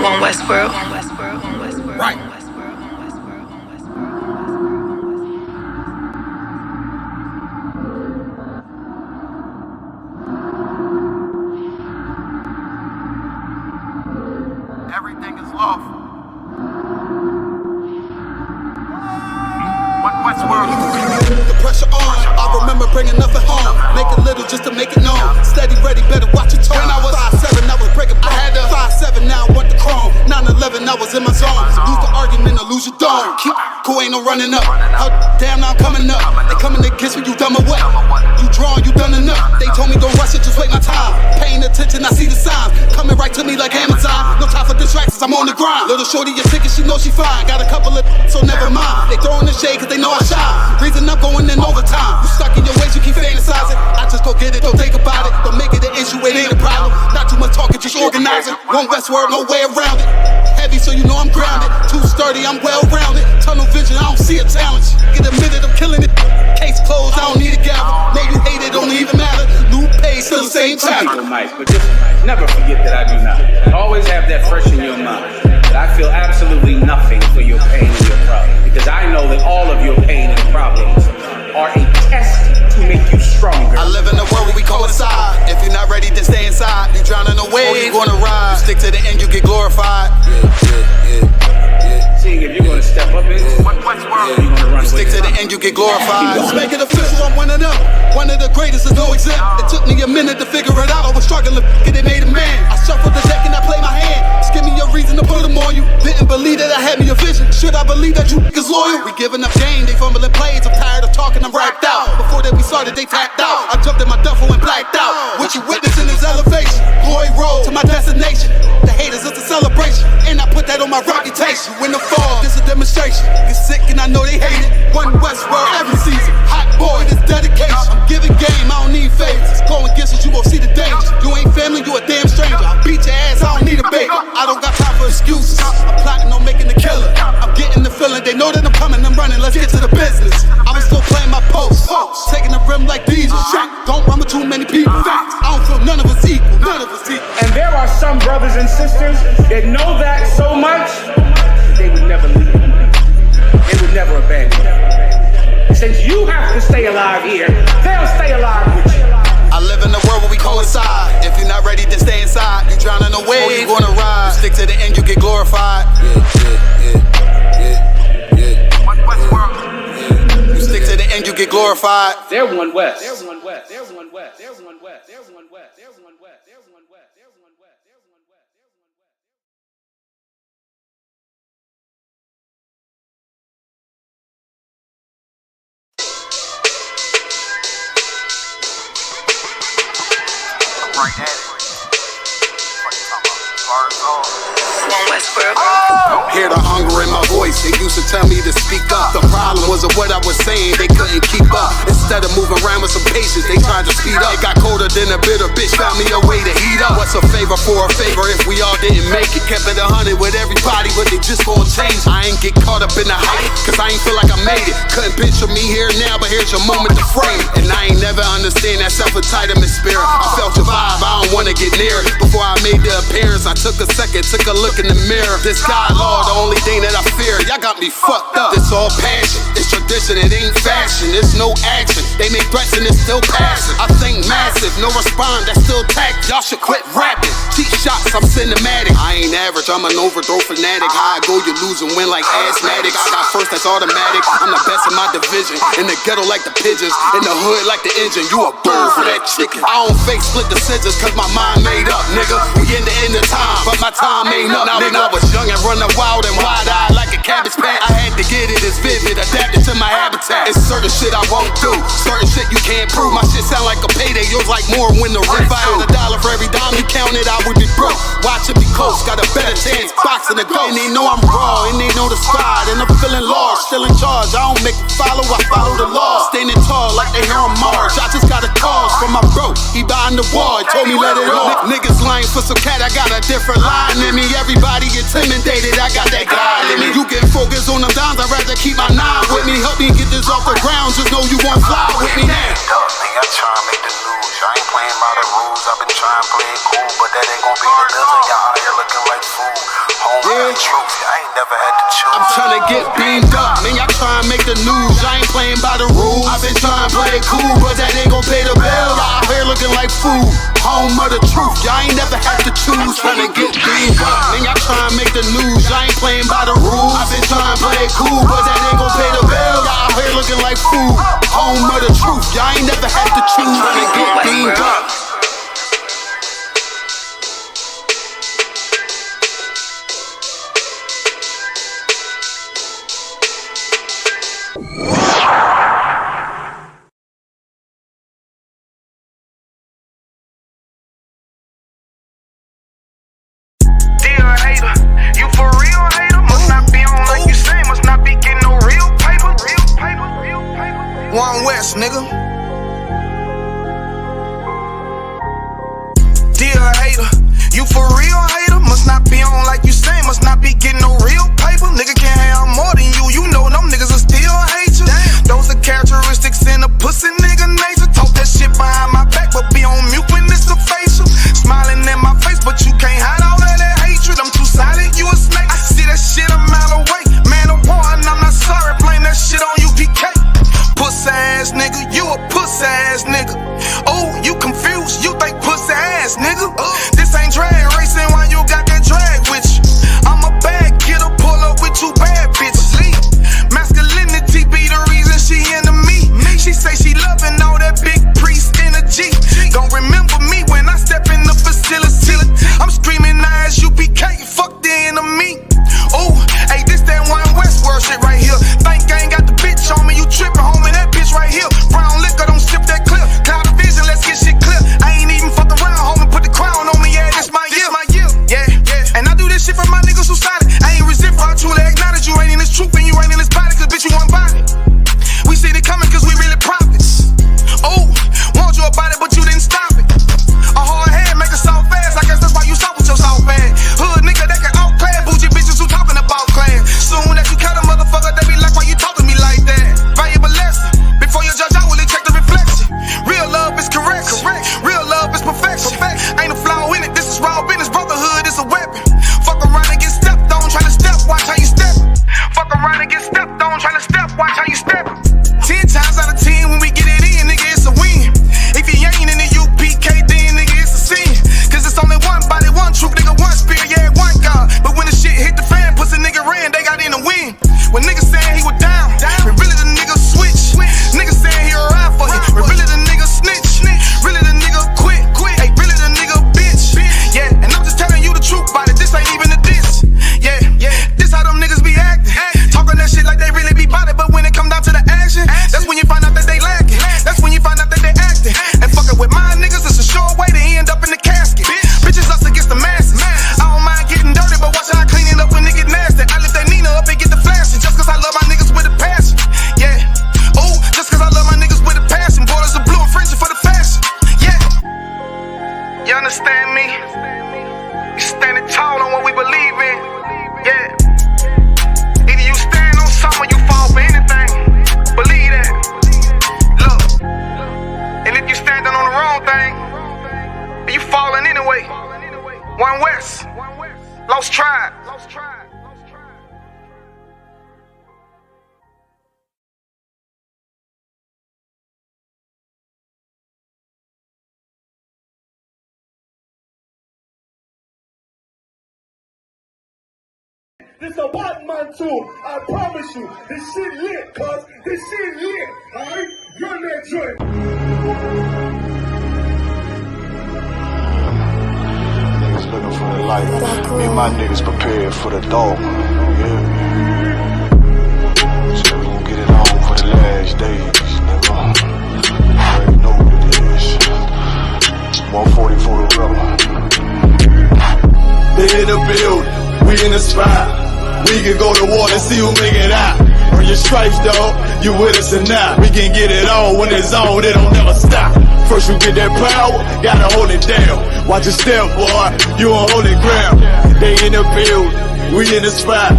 on Westwood. Right. Everything is lawful. Westwood. The pressure on. I remember bringing nothing home. Make it little just to make it known. Steady, ready, better watch your tone. When I was 5'7", I was breaking. I had a 5'7", now I want the chrome. 9/11, I was in my zone. Lose the argument or lose your dome. Keep cool, ain't no running up. Damn, now I'm coming up. They coming to kiss me, you dumb or what? You drawn, you done enough. They told me don't rush it, just wait my time. Paying attention, I see the signs. Coming right to me like Amazon. No time for distractions, I'm on the grind. Little shorty, your ticket, she knows she fine. Got a couple of so never mind. They throwing the shade cause they know I shine. Reason I'm going in overtime. You stuck in your ways, you keep fantasizing. I just go get it, don't think about it. Don't make it an issue, it ain't a problem. Not too much talking, just organizing. One Westward, no way around it. Heavy, so you know I'm grounded. Too sturdy, I'm well rounded. Tunnel vision, I don't see a challenge. Get a minute, I'm killing it. Case closed, I don't need a gavel. Know you hate it, don't even matter. New page, still the same time. But just never forget that I do not. Always have that fresh in your mind. That I feel absolutely nothing for your pain and your problem. Because I know that all of your pain and problems are a test to make you stronger. I live in a world where we coincide. If you're not ready to stay inside, you drown in a wave, you gonna ride. You stick to the end, you get glorified. Seeing if you're gonna step up in what's world, you're gonna run. You stick to the end, you get glorified. Let's make it official, I'm one of them. One of the greatest, is no exempt. It took me a minute to figure it out. I was struggling, it made a man. I shuffled the deck and I played my hand. Just give me a reason to put them on you. Didn't believe that I had me a vision. Should I believe that you niggas loyal? We giving up game, they fumbling plays. I'm tired of talking, I'm racked out. Before that we started, they tapped out. I jumped in my duffel and blacked out. What you witnessing is elevation. Glory road to my destination. The haters, it's a celebration. And I put that on my reputation. When the fall, this a demonstration. Get sick and I know they hate it. One Westworld every season. Hot boy, this dedication. I'm giving game, I don't need favors. Go against us, you gon' see the danger. You ain't family, you a damn stranger. I'll beat your ass, I don't need a baker. I don't got time for excuses. I'm plotting on making a killer. I'm getting the feeling, they know that I'm coming, I'm running. Let's get to the business. I was still playing my post. Taking the rim like diesel. Don't run with too many people. I don't feel none of us equal. None of us equal. And there are some brothers and sisters that know that so much, they would never leave you. They would never abandon you. Since you have to stay alive here, they'll stay alive with you. I live in a world where we coincide. If you're not ready to stay inside, you drown in a wave, you gonna ride. You stick to the end, you get glorified. You stick to the end, you get glorified. They're one West. They're one West. They're one West. They're one West. They're one West. They're one West. They're one West. They're one West. They're one West. Right at it. What you talking about? Bars on. On Westwood. Hear the hunger in my voice, they used to tell me to speak up. The problem wasn't what I was saying, they couldn't keep up. Instead of moving around with some patience, they tried to speed up. It got colder than a bitter bitch, found me a way to heat up. What's a favor for a favor if we all didn't make it? Kept it 100 with everybody, but they just gon' change. I ain't get caught up in the hype, cause I ain't feel like I made it. Couldn't picture me here now, but here's your moment to frame it. And I ain't never understand that self-entitlement spirit. I felt your vibe, I don't wanna get near it. Before I made the appearance, I took a second, took a look in the mirror. This God, Lord, the only thing that I fear. Y'all got me fucked up. This all passion, it's tradition, it ain't fashion. It's no action, they make threats and it's still passing. I think massive, no respond, that's still tact. Y'all should quit rapping. Cheap shots, I'm cinematic. I ain't average, I'm an overthrow fanatic. How I go, you lose and win like asthmatic. I got first, that's automatic. I'm the best in my division. In the ghetto like the pigeons, in the hood like the engine. You a bird for that chicken. I don't fake split decisions cause my mind made up, nigga. We in the end of time, but my time ain't up, nigga. I was young and running wild and wide-eyed like a cabbage patch. I had to get it, it's vivid, adapted to my habitat. It's certain shit I won't do, certain shit you can't prove. My shit sound like a payday, yours like more when the rip. If I had $1 for every dime you counted, I would be broke. Watch it be close, got a better chance, boxing the ghost. And they know I'm raw, and they know the squad, and I'm feeling lost, still in charge. I don't make it follow, I follow the law. Standing tall like they hear on Mars. I just got a call from my bro, he behind the wall, he told me let it off. Niggas lying for some cat, I got a different line in me. Everybody intimidated, I got that God in me. You get focused on them dimes, I'd rather keep my nine with me. Help me get this off the ground, just know you won't fly with me now. I try and make the news. I ain't playing by the rules. I've been trying to play it cool, but that ain't gon' be the dozen. Y'all out here looking like fool. yeah. Truth, I ain't never had to choose. I'm tryna get beamed up, man, y'all tryna make the news. I ain't playing by the rules. I've been trying to play it cool, but that ain't gon' pay the bill. Y'all out here looking like food, home of the truth. Y'all ain't never had to choose. Tryna get beamed up, man, y'all tryna make the news. Y'all ain't playing by the rules. I've been trying to play it cool, but that ain't gon' pay the bill. Y'all out here looking like food, home of the truth. Y'all ain't never had to choose. Tryna get beamed up. One West, nigga. Dear hater, you for real hater? Must not be on like you say, must not be getting no real paper. Nigga can't have more than you know them niggas will still hate you. Those are characteristics in a pussy nigga nature. Talk that shit behind my back, but be on mute when it's a facial. Smiling in my face, but you can't hide all of that hatred. I'm too silent, you a snake. I see that shit a mile away. Man of war, and I'm not sorry, blame that shit on UPK. Pussy ass nigga, you a pussy ass nigga. Oh, you confused, you think pussy ass nigga. This ain't drag racing, why you got that drag with you? I'm a bad getter, pull up with two bad bitches. Masculinity be the reason she into me. She say she loving all that big priest energy. Gon' remember me when I step in the facility. I'm screaming ISUPK, fuck the enemy. Oh, hey, this that One Westwood shit right here. Think I ain't got the bitch on me, you trippin', homie, that bitch right here. Brown liquor, don't sip that clip. Cloud of vision, let's get shit clear. I ain't even fuck around, homie, put the crown on me, yeah, this my year. Yeah, and I do this shit for my niggas who solid. I ain't resent for I truly acknowledge you ain't in this truth and you ain't in this body, cause bitch, you one body. We see it coming cause we really prophets. Oh, want you about it, but you didn't stop it. A hard head make a soft fast, I guess that's why you stop with your soft ass. Hood nigga that can outclass bougie bitches who talking about class. Soon as you cut a motherfucker, they be like, why you talking to me like that? Valuable lesson. Before you judge, I will check the reflection. Real love is correct. Real love is perfection. Ain't a flaw in it, this is raw business. Brotherhood is a weapon. Fuck around and get stepped on, try to step, watch how you step. Fuck around and get stepped on, try to step, watch how you step. 10 times out of 10 when we get it in, nigga, it's a win. If you ain't in the UPK, then nigga, it's a sin. Cause it's only one body, one truth, nigga, one spirit, yeah, one God. But when the shit hit the fan, pussy nigga ran, they got in the win. When niggas saying he was down, when really the nigga switch. Niggas saying he a ride for him, when really the nigga snitch. Really the nigga quit, hey, really the nigga bitch. Yeah, and I'm just telling you the truth about it, this ain't even a diss. Yeah, this how them niggas be acting. Talking that shit like they really be bout it, but when it come down to the action, that's when you find out that they lacking. That's when you find out that they acting. And fucking with my niggas, it's a sure way to end up in the casket. Bitches us against the masses. I don't mind getting dirty, but watch how I clean it up when it get nasty. I lift that Nina up and get the flashes, just cause I love my niggas with a passion. Yeah, oh, just cause I love my niggas with a passion. Borders of blue and fringy for the fashion. Yeah, you understand me? You standing tall on what we believe in. Yeah, either you stand on something or you fall for anything. Believe that. Look, and if you standing on the wrong thing, you falling anyway. One West, Lost Tribe. This a one-man tour, I promise you. This shit lit, cuz. This shit lit, alright? Run that joint. Niggas looking for the light. Me and my niggas prepared for the dog. Yeah. So we gon' get it on for the last days, nigga. You already know what it is. 140 for the rubber. They in the building, we in the spot. We can go to war and see who make it out. Earn your stripes, dog, you with us or not. We can get it on when it's on, it don't never stop. First you get that power, gotta hold it down. Watch your step, boy, you on holy ground. They in the building, we in the spot.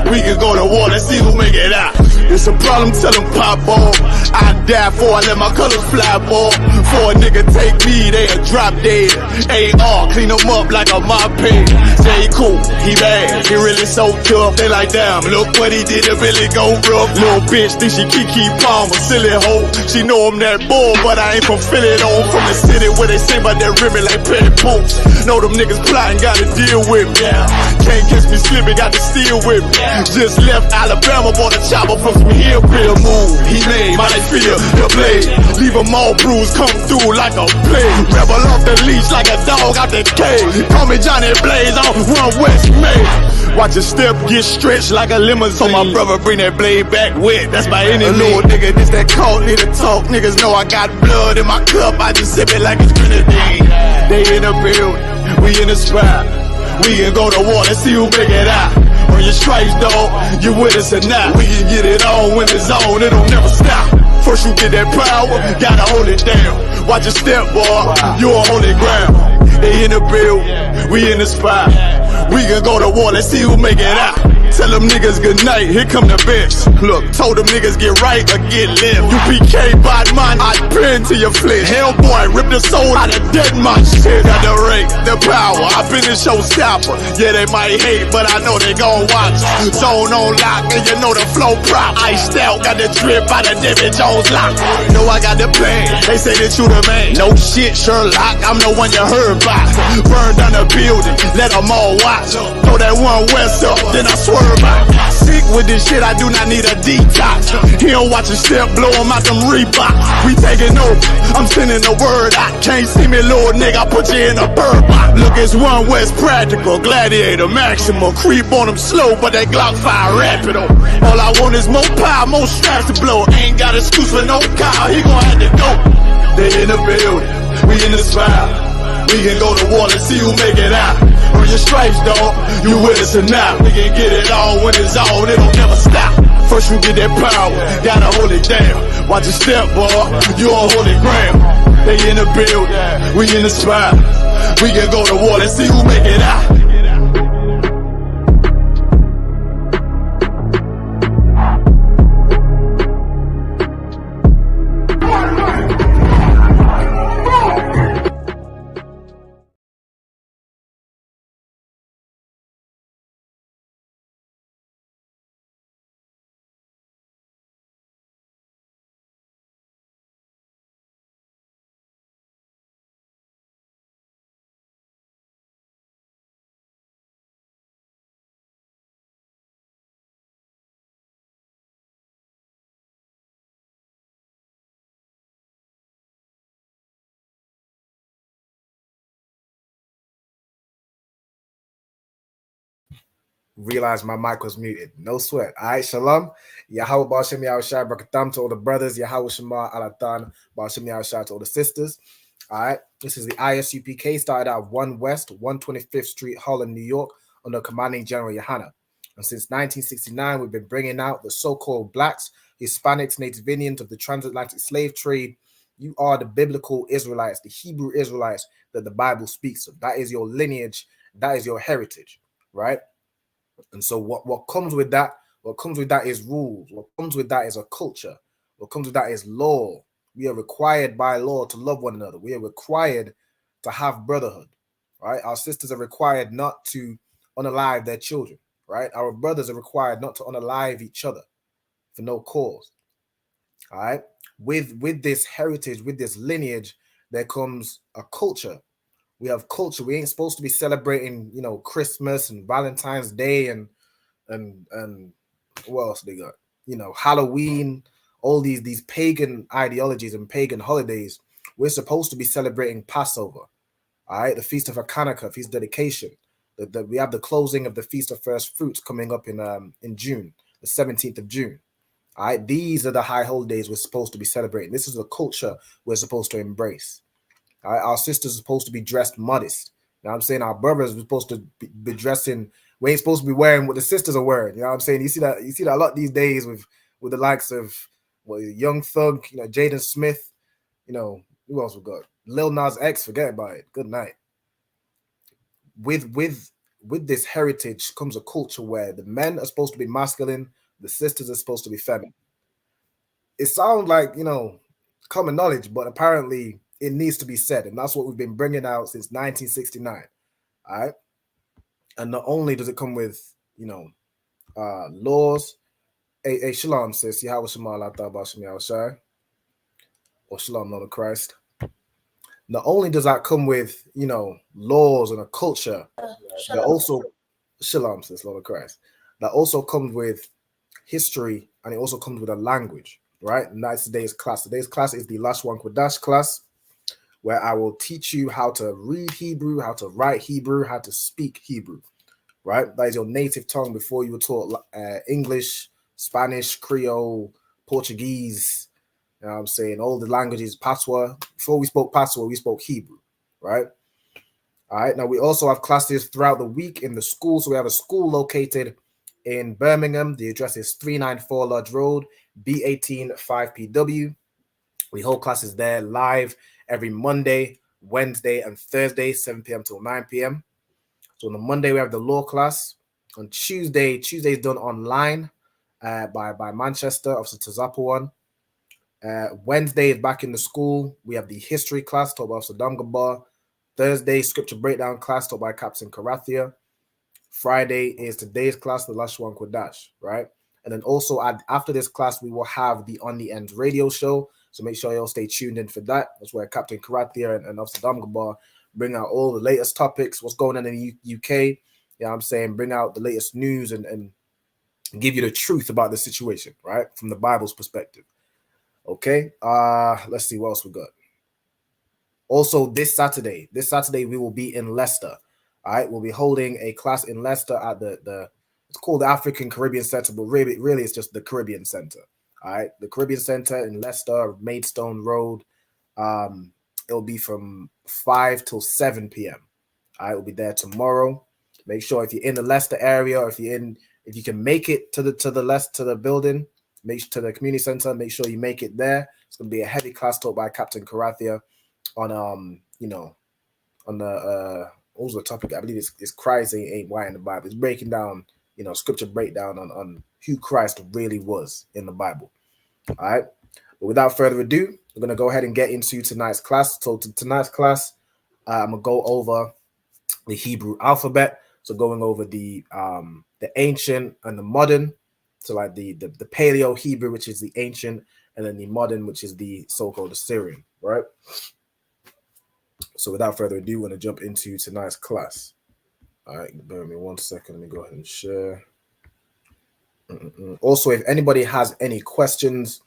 We can go to war and see who make it out. It's a problem, tell them pop off. I die for I let my colors fly, boy. For a nigga take me, they a drop dead. AR, clean them up like a mop pig. Say he cool, he bad, he really so tough. They like, damn, look what he did, it really go rough. Little bitch think she Kiki Palmer, silly hoe. She know I'm that bull, but I ain't from Philly though. From the city where they sing about that ribbon like petty poops. Know them niggas plotting, gotta deal with me. Can't catch me slipping, got to steal with me. Just left Alabama, bought a chopper from some hillbilly move. He made my life feel the blade. Leave them all bruised, come through like a plague. Rebel off the leash like a dog out the cage. Call me Johnny Blaze, I'm one West May. Watch your step get stretched like a limousine. So my brother bring that blade back wet, that's by any means. Little nigga, this that cult, need to talk. Niggas know I got blood in my cup, I just sip it like it's grenadine. They in the building, we in the spot. We can go to war, let's see who make it out. On your stripes, dog, you with us or not. We can get it on when it's on, it'll never stop. First you get that power, gotta hold it down. Watch your step, boy, you on holy ground. They in the building, we in the spot. We can go to war, let's see who make it out. Tell them niggas good night, here come the bitch. Look, told them niggas get right or get left. UPK bad man, I pin to your flesh. Hellboy, rip the soul out of dead man shit. Got the rate, the power, I been the showstopper. Yeah, they might hate, but I know they gon' watch. Zone on lock, and you know the flow prop. Iced out, got the drip out of David Jones lock. Know I got the plan, they say that you the man. No shit, Sherlock, I'm the one you heard about. Burn down the building, let them all watch. Throw that one West up, then I swerve out. Sick with this shit, I do not need a detox. He don't watch a step, blow him out them Reeboks. We taking over, I'm sending the word out. Can't see me, little nigga, I put you in a bird box. Look, it's one West practical, gladiator, maximal. Creep on them slow, but that Glock fire rapid. All I want is more power, more straps to blow. Ain't got excuse for no car, he gon' have to go. They in the building, we in the spot. We can go to war, let's see who make it out. Earn your stripes, dog, you with us or not. We can get it all when it's on, it'll never stop. First you get that power, gotta hold it down. Watch your step, boy, you on holy ground. They in the building, we in the spot. We can go to war, let's see who make it out. Realized my mic was muted. No sweat. All right, shalom. Yahweh Ba'ashem Yahushai Brakatam to all the brothers. Yahweh Shema Alatan Ba'ashem Yahushai to all the sisters. All right, this is the ISUPK. Started out 1 West, 125th Street, Harlem, New York, under commanding General Yohana. And since 1969, we've been bringing out the so-called blacks, Hispanics, Native Indians of the transatlantic slave trade. You are the biblical Israelites, the Hebrew Israelites that the Bible speaks of. That is your lineage. That is your heritage, right? And so what comes with that? What comes with that is rules. What comes with that is a culture. What comes with that is law. We are required by law to love one another. We are required to have brotherhood, right? Our sisters are required not to unalive their children, right? Our brothers are required not to unalive each other for no cause, all right? With this heritage, with this lineage, there comes a culture. We have culture. We ain't supposed to be celebrating, Christmas and Valentine's Day and what else they got? Halloween, all these pagan ideologies and pagan holidays. We're supposed to be celebrating Passover, all right? The Feast of Hanukkah, Feast of Dedication. We have the closing of the Feast of First Fruits coming up in June, the 17th of June. All right, these are the high holidays we're supposed to be celebrating. This is the culture we're supposed to embrace. All right, our sisters are supposed to be dressed modest. You know what I'm saying? Our brothers are supposed to be dressing. We ain't supposed to be wearing what the sisters are wearing. You know what I'm saying? You see that a lot these days with the likes of Young Thug, Jaden Smith. Who else we got? Lil Nas X. Forget about it. Good night. With this heritage comes a culture where the men are supposed to be masculine, The sisters are supposed to be feminine. It sounds like, common knowledge, but apparently it needs to be said. And that's what we've been bringing out since 1969. All right. And not only does it come with, laws. Hey, shalom, sis. Yahweh Shema Allah Ta'ala Shem Shai. Or shalom, Lord of Christ. Not only does that come with, laws and a culture, but also, shalom, sis, Lord of Christ. That also comes with history, and it also comes with a language, right? And that's today's class. Today's class is the Lashawan Qadash class, where I will teach you how to read Hebrew, how to write Hebrew, how to speak Hebrew, right? That is your native tongue before you were taught English, Spanish, Creole, Portuguese, you know what I'm saying? All the languages, Patois. Before we spoke Patois, we spoke Hebrew, right? All right. Now, we also have classes throughout the week in the school. So we have a school located in Birmingham. The address is 394 Lodge Road, B18 5PW. We hold classes there live every Monday, Wednesday, and Thursday, 7 p.m. till 9 p.m. So on the Monday, we have the law class. On Tuesday is done online by Manchester, Officer Tazapawan. Wednesday is back in the school. We have the history class taught by Officer Damgabar. Thursday, scripture breakdown class taught by Captain Karathia. Friday is today's class, the Lashawan Qadash, right? And then also after this class, we will have the On the End radio show. So make sure you all stay tuned in for that. That's where Captain Karathia and Officer Damgabar bring out all the latest topics, what's going on in the UK. You know what I'm saying? Bring out the latest news and give you the truth about the situation, right? From the Bible's perspective. Okay, let's see what else we got. Also, this Saturday we will be in Leicester. All right, we'll be holding a class in Leicester at the it's called the African Caribbean Center, but really it's just the Caribbean Center. All right, the Caribbean Center in Leicester, Maidstone Road. It'll be from 5 till 7 p.m. All right, we'll be there tomorrow. Make sure if you're in the Leicester area, or if you can make it to the building, to the community center, make sure you make it there. It's gonna be a heavy class taught by Captain Karathia on on the what was the topic? I believe it's Christ ain't why in the Bible. It's breaking down, scripture breakdown on who Christ really was in the Bible. All right. But without further ado, we're gonna go ahead and get into tonight's class. So tonight's class, I'm gonna go over the Hebrew alphabet. So going over the ancient and the modern. So like the Paleo Hebrew, which is the ancient, and then the modern, which is the so-called Assyrian, right? So without further ado, we're going to jump into tonight's class. All right, bear with me 1 second. Let me go ahead and share. Also, if anybody has any questions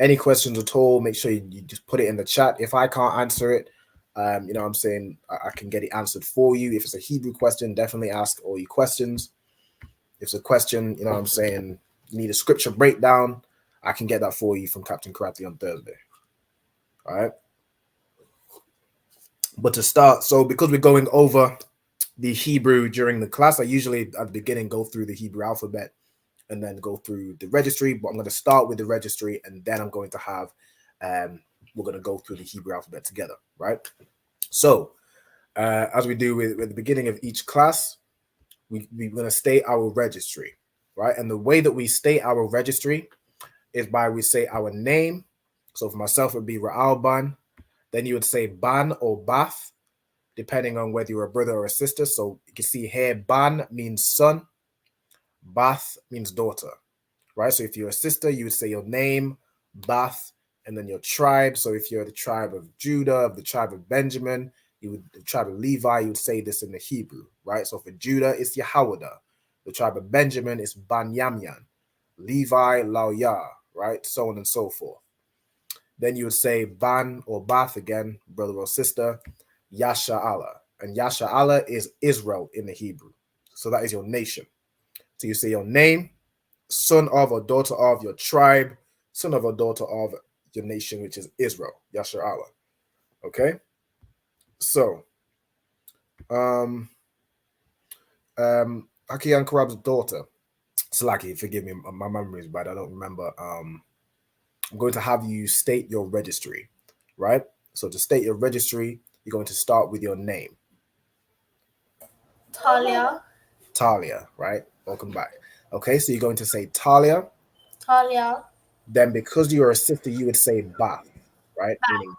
at all, make sure you just put it in the chat. If I can't answer it, you know what I'm saying, I can get it answered for you. If it's a Hebrew question, definitely ask all your questions. If it's a question, you know what I'm saying, you need a scripture breakdown, I can get that for you from Captain Karathia on Thursday. All right. But to start, so because we're going over the Hebrew during the class, I usually at the beginning go through the Hebrew alphabet and then go through the registry. But I'm going to start with the registry, and then I'm going to have, we're going to go through the Hebrew alphabet together, right? So as we do with the beginning of each class, we're going to state our registry, right? And the way that we state our registry is by we say our name. So for myself, it would be Ra'al Ban. Then you would say Ban or Bath, depending on whether you're a brother or a sister. So you can see here, Ban means son, Bath means daughter, right? So if you're a sister, you would say your name, Bath, and then your tribe. So if you're the tribe of Judah, of the tribe of Benjamin, the tribe of Levi, you would say this in the Hebrew, right? So for Judah, it's Yehowadah. The tribe of Benjamin is Ban Yamyan. Levi, Laoyah, right? So on and so forth. Then you would say Ban or Bath again, brother or sister, Yasha Allah. And Yasha Allah is Israel in the Hebrew. So that is your nation. So you say your name, son of or daughter of your tribe, son of or daughter of your nation, which is Israel, Yasha Allah. Okay? So, Akian Karab's daughter, Salaki, forgive me, my memory is bad, I don't remember. I'm going to have you state your registry, right? So to state your registry, you're going to start with your name. Talia. Talia, right? Welcome back. Okay, so you're going to say Talia. Talia. Then because you're a sister, you would say Bath, right? Meaning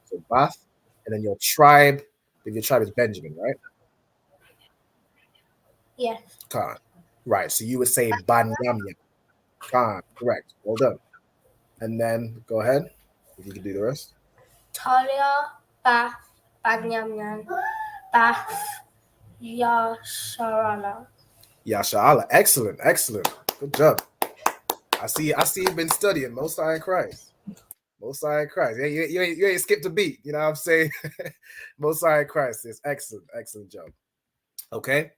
so Bath, and then your tribe. If your tribe is Benjamin, right? Yes. Khan. Right. So you would say Banyamya. Khan. Correct. Well done. And then go ahead. If you can do the rest. Talia, Bath, Banyamyan, Bath, Yasharala. Yasha'Allah. Excellent. Excellent. Good job. I see you've been studying. Most High in Christ. Most High in Christ. You ain't skipped a beat. You know what I'm saying? Most High in Christ. It's excellent. Excellent job. Okay.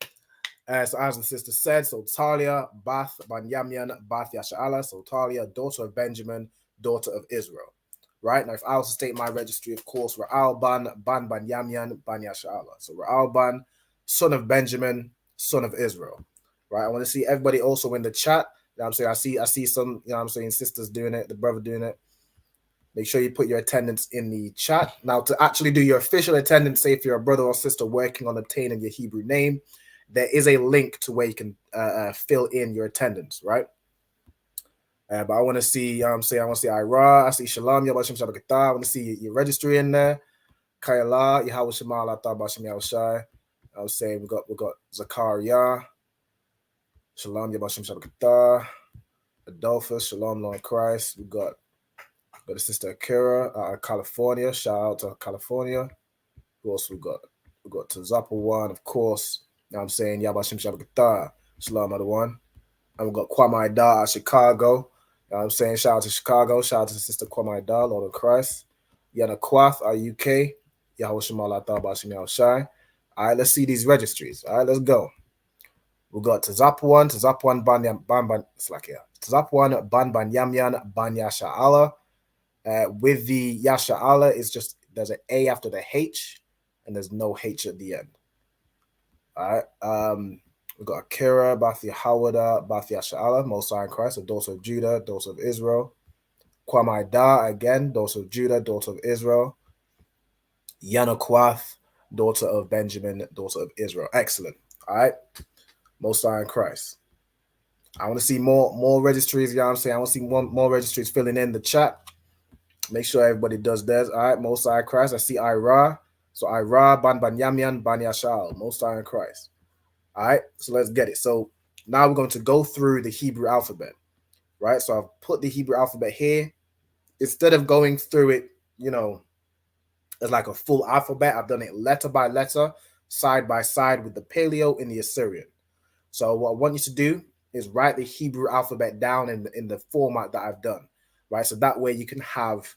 So as the sister said, so Talia, Bath, Banyamyan, Bath Yasha'Allah. So Talia, daughter of Benjamin, daughter of Israel. Right? Now, if I was to state my registry, of course, Ra'al Ban, Ban Banyamyan, Ban Yasha'Allah. So Ra'al Ban, son of Benjamin, son of Israel. Right? I want to see everybody also in the chat. You know what I'm saying? I see some, you know what I'm saying, sisters doing it, the brother doing it. Make sure you put your attendance in the chat. Now, to actually do your official attendance, say if you're a brother or sister working on obtaining your Hebrew name, there is a link to where you can fill in your attendance, right? But I want to see, I want to see Ira, I see Shalom, Yabashim Shabakata. I want to see your registry in there. Kayala, Yahweh Shema, Lata Bashim Yahushai. I was saying we got Zakaria, Shalom, Yabashim Shabakata. Adolphus, Shalom, Lord Christ. We got the sister Akira, California. Shout out to California. Who else we got? We got Tazapa one, of course. You know what I'm saying? Yabashim Shabakata. Shalom, other one. And we got Kwame Da out Chicago. You know what I'm saying? Shout out to Chicago. Shout out to Sister Kwame Da, Lord of Christ. Yana Kwath, our UK. Yahweh Shema Lata Bashim Yahushai. All right, let's see these registries. All right, let's go. We got Tazapwan, Ban, it's like here. Tazapwan, Ban Yamyan, Ban Yasha'Allah. With the Yasha'Allah, it's just, there's an A after the H, and there's no H at the end. All right. We got Akira, Bathi Hawada, Bathi Yasha'Allah, Most High in Christ, a daughter of Judah, daughter of Israel. Kwamai Da, again, daughter of Judah, daughter of Israel. Yana Kwath, daughter of Benjamin, daughter of Israel. Excellent. All right. Most High in Christ. I want to see more registries. You know what I'm saying? I want to see more registries filling in the chat. Make sure everybody does theirs. All right. Most High in Christ. I see Ira. So Ira, Ban Yamyan, Ban Yasha'Allah. Most High in Christ. All right. So let's get it. So now we're going to go through the Hebrew alphabet. Right. So I've put the Hebrew alphabet here. Instead of going through it, you know, as like a full alphabet, I've done it letter by letter, side by side with the Paleo and the Assyrian. So what I want you to do is write the Hebrew alphabet down in the format that I've done, right? So that way you can have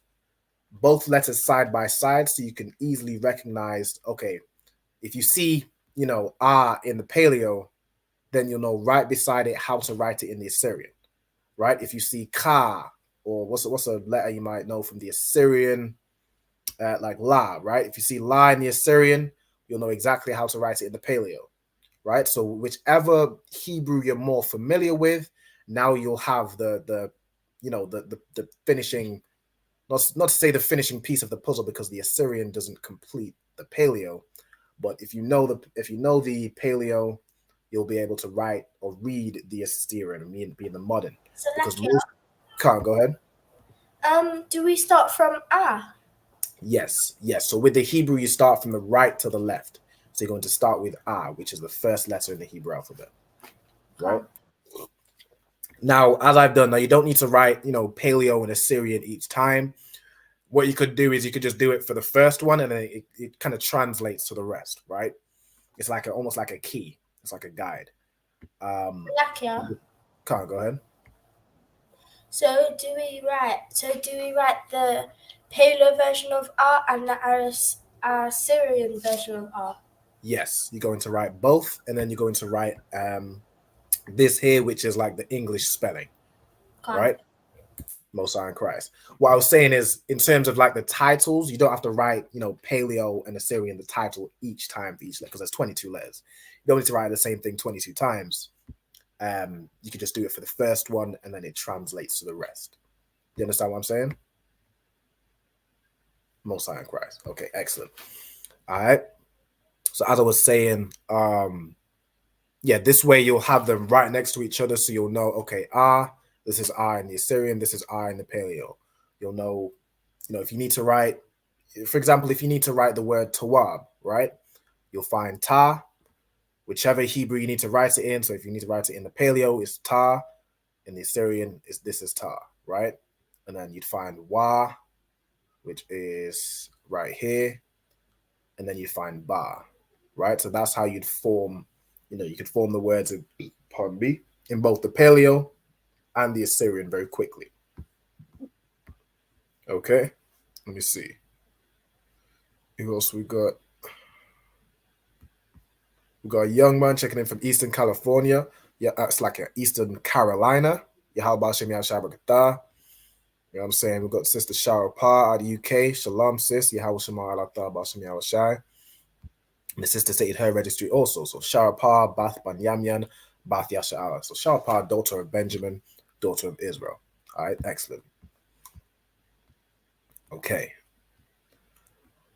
both letters side by side, so you can easily recognize, okay, if you see, you know, R in the Paleo, then you'll know right beside it how to write it in the Assyrian, right? If you see Ka, or what's a letter you might know from the Assyrian, like La, right? If you see La in the Assyrian, you'll know exactly how to write it in the Paleo. Right, so whichever Hebrew you're more familiar with, now you'll have the finishing, not to say the finishing piece of the puzzle, because the Assyrian doesn't complete the Paleo, but if you know the Paleo, you'll be able to write or read the Assyrian, being the modern. So because most, can't go ahead. Do we start from A? Yes. So with the Hebrew, you start from the right to the left. So you're going to start with A, which is the first letter in the Hebrew alphabet, right? Now, as I've done, now you don't need to write, you know, Paleo and Assyrian each time. What you could do is you could just do it for the first one, and then it kind of translates to the rest, right? It's like almost like a key. It's like a guide. Can't go ahead. So do we write the Paleo version of R and the Assyrian version of R? Yes, you're going to write both, and then you're going to write this here, which is like the English spelling, right? Most High in Christ. What I was saying is, in terms of like the titles, you don't have to write, you know, Paleo and Assyrian the title each time for each letter, because there's 22 letters. You don't need to write the same thing 22 times. You could just do it for the first one, and then it translates to the rest. You understand what I'm saying? Most High in Christ. Okay, excellent. All right. So as I was saying, yeah, this way you'll have them right next to each other, so you'll know, okay, this is in the Assyrian, this is in the Paleo. You'll know, if you need to write, for example, if you need to write the word Tawab, right, you'll find Ta, whichever Hebrew you need to write it in. So if you need to write it in the Paleo, it's Ta. In the Assyrian, this is Ta, right? And then you'd find Wa, which is right here, and then you find Ba, right? So that's how you'd form, you could form the words, pardon me, in both the Paleo and the Assyrian very quickly. Okay, let me see. Who else we got? We got a young man checking in from Eastern California. Yeah, it's like Eastern Carolina. Yahal Shem Yahshua B'Katah. You know what I'm saying? We've got Sister Shara Pa out of the UK. Shalom, sis. Yahweh Shema Alatah Bashem Yahushai. And the sister stated her registry also. So Shara Pa, Bath Banyamyan, Bath Yasha Allah. So Shara Pa, daughter of Benjamin, daughter of Israel. All right, excellent. Okay.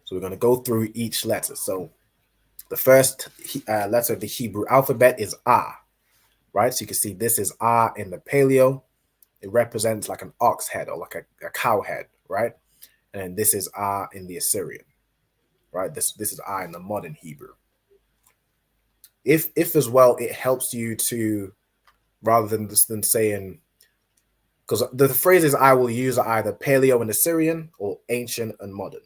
So we're going to go through each letter. So the first letter of the Hebrew alphabet is Ah, right? So you can see this is Ah in the Paleo. It represents like an ox head or like a cow head, right? And this is Ah in the Assyrian, right? This is Ah in the modern Hebrew. If as well, it helps you to, rather than saying, because the phrases I will use are either Paleo and Assyrian or ancient and modern.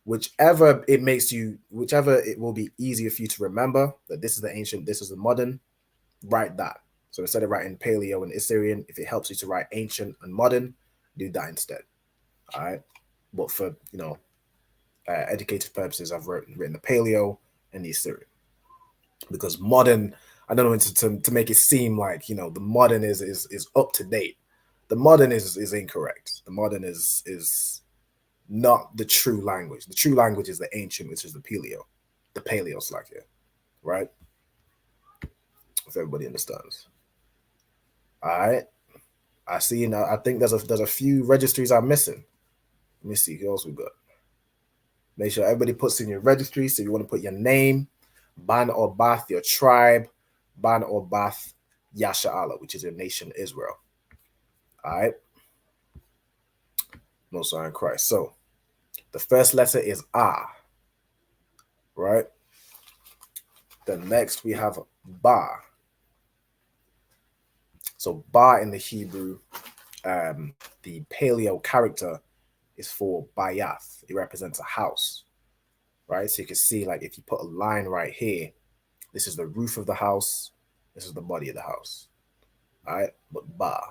Whichever it will be easier for you to remember that this is the ancient, this is the modern, write that. So instead of writing Paleo and Assyrian, if it helps you to write ancient and modern, do that instead. All right. But for, educative purposes, I've written the Paleo and the Assyrian. Because modern, I don't know, to make it seem like, the modern is up to date. The modern is incorrect. The modern is not the true language. The true language is the ancient, which is the Paleo. The Paleo, like here, right? If everybody understands. All right. I see now. I think there's a few registries I'm missing. Let me see who else we got. Make sure everybody puts in your registry. So you want to put your name, Ban or Bath, your tribe, Ban or Bath, Yasha Allah, which is your nation, Israel. All right. Most High in Christ. So the first letter is Ah, right? Then next we have Ba. So Ba in the Hebrew, the Paleo character is for Bayath. It represents a house, right? So you can see, like, if you put a line right here, this is the roof of the house, this is the body of the house, all right? But Ba.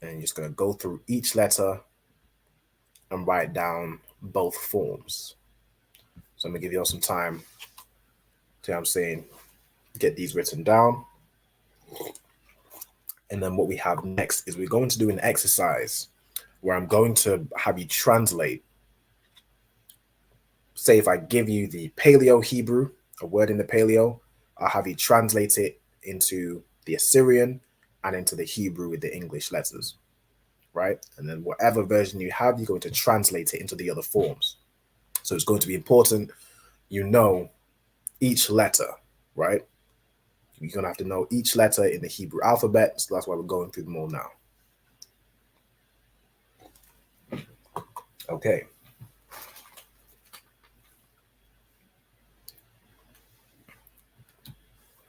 And you're just going to go through each letter and write down both forms. So I'm going to give you all some time to, get these written down. And then what we have next is we're going to do an exercise where I'm going to have you translate. Say if I give you the Paleo Hebrew, a word in the Paleo, I'll have you translate it into the Assyrian and into the Hebrew with the English letters, right? And then whatever version you have, you're going to translate it into the other forms. So it's going to be important each letter, right? You're going to have to know each letter in the Hebrew alphabet. So that's why we're going through them all now. Okay.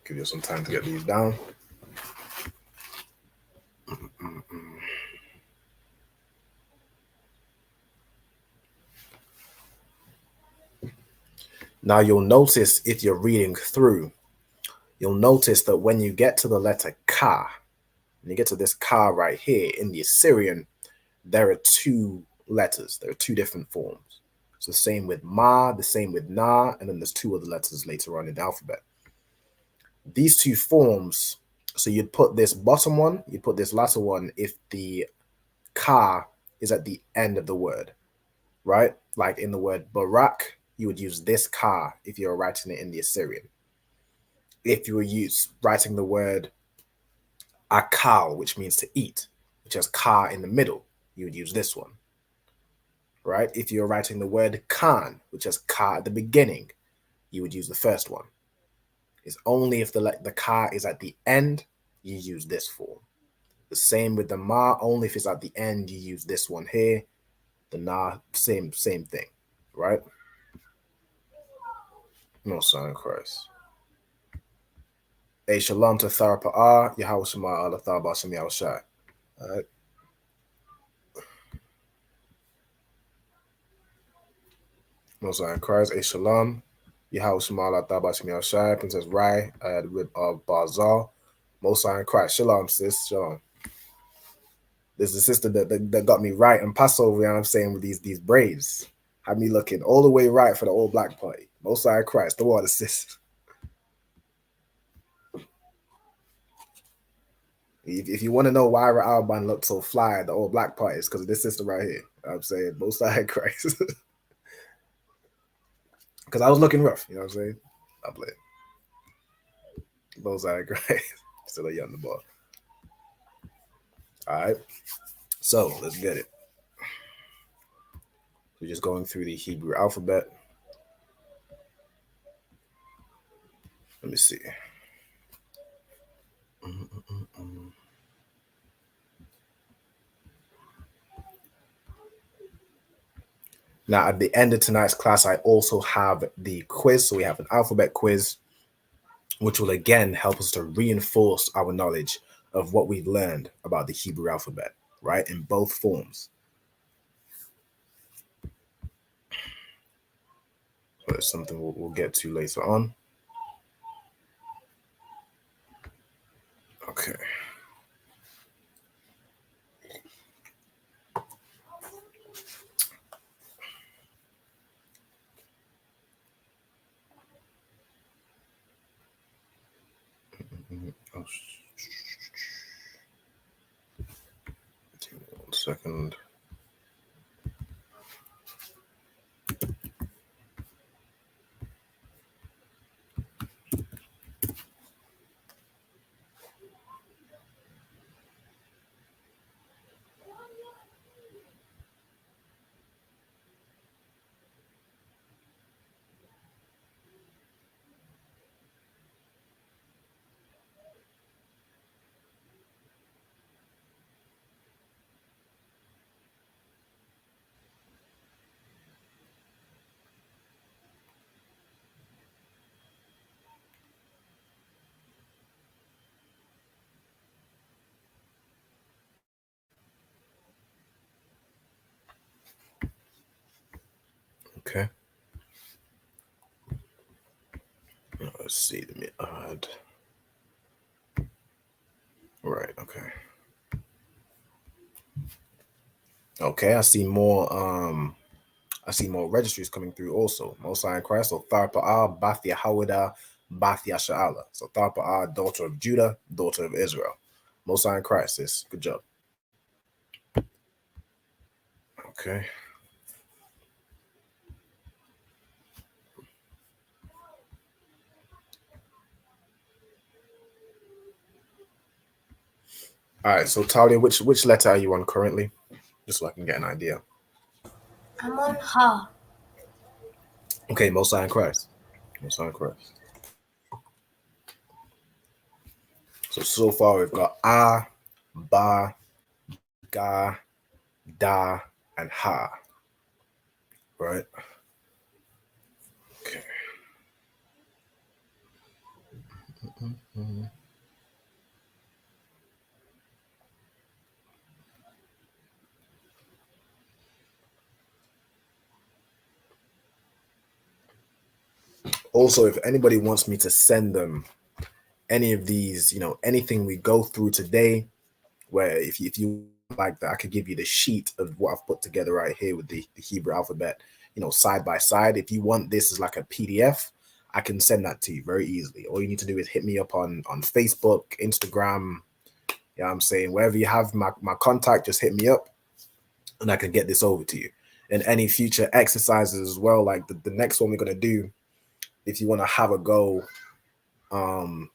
Give you some time to get these down. Now you'll notice, if you're reading through, you'll notice that when you get to the letter Ka, when you get to this Ka right here in the Assyrian, there are two letters. There are two different forms. It's the same with Ma, the same with Na, and then there's two other letters later on in the alphabet. These two forms, so you'd put this bottom one, you'd put this latter one if the Ka is at the end of the word, right? Like in the word Barak, you would use this Ka if you're writing it in the Assyrian. If you were writing the word Akal, which means to eat, which has Ka in the middle, you would use this one, right? If you're writing the word Khan, which has Ka at the beginning, you would use the first one. It's only if the ka is at the end, you use this form. The same with the ma, only if it's at the end, you use this one here. The na, same thing, right? No sign of Christ. A shalom to Tharpa Yahweh Shema Allah Thaba Shem Yahweh Shai. All right. No sign of Christ. A shalom. Yahweh Shema Allah Thaba Shem Yahweh Shai. Princess Rai, the rib of Barzal. Most sign of Christ. Shalom, sis. Shalom. This is the sister that got me right in Passover, you know what I'm saying, with these braids. Had me looking all the way right for the old black party. Most sign of Christ. The water, sis. If you want to know why Alban looked so fly at the old black party, it's because of this sister right here. You know what I'm saying, most high Christ. Because I was looking rough, you know what I'm saying? I play it. Most high Christ. Still a young the ball. All right. So let's get it. We're just going through the Hebrew alphabet. Let me see. Now, at the end of tonight's class, I also have the quiz. So we have an alphabet quiz, which will again help us to reinforce our knowledge of what we've learned about the Hebrew alphabet, right? In both forms. So it's something we'll get to later on. Okay. Oh, 1 second. Okay. Let's see. Let me add. Right. Okay. Okay. I see more. I see more registries coming through also. Mosai and Christ. So Tharpa'ah, Bathia Hawida, Bathia Sha'ala. So Tharpa'ah, daughter of Judah, daughter of Israel. Mosai and Christ. Sis. Good job. Okay. All right, so Talia, which letter are you on currently? Just so I can get an idea. I'm on Ha. Okay, Most High in Christ. Most High in Christ. So far we've got A, Ba, Ga, Da, and Ha. Right? Okay. Also, if anybody wants me to send them any of these, anything we go through today, where if you like that, I could give you the sheet of what I've put together right here with the Hebrew alphabet, side by side. If you want this as like a PDF, I can send that to you very easily. All you need to do is hit me up on Facebook, Instagram, you know what I'm saying? Wherever you have my contact, just hit me up and I can get this over to you. And any future exercises as well, like the next one we're going to do, if you want to have a go, if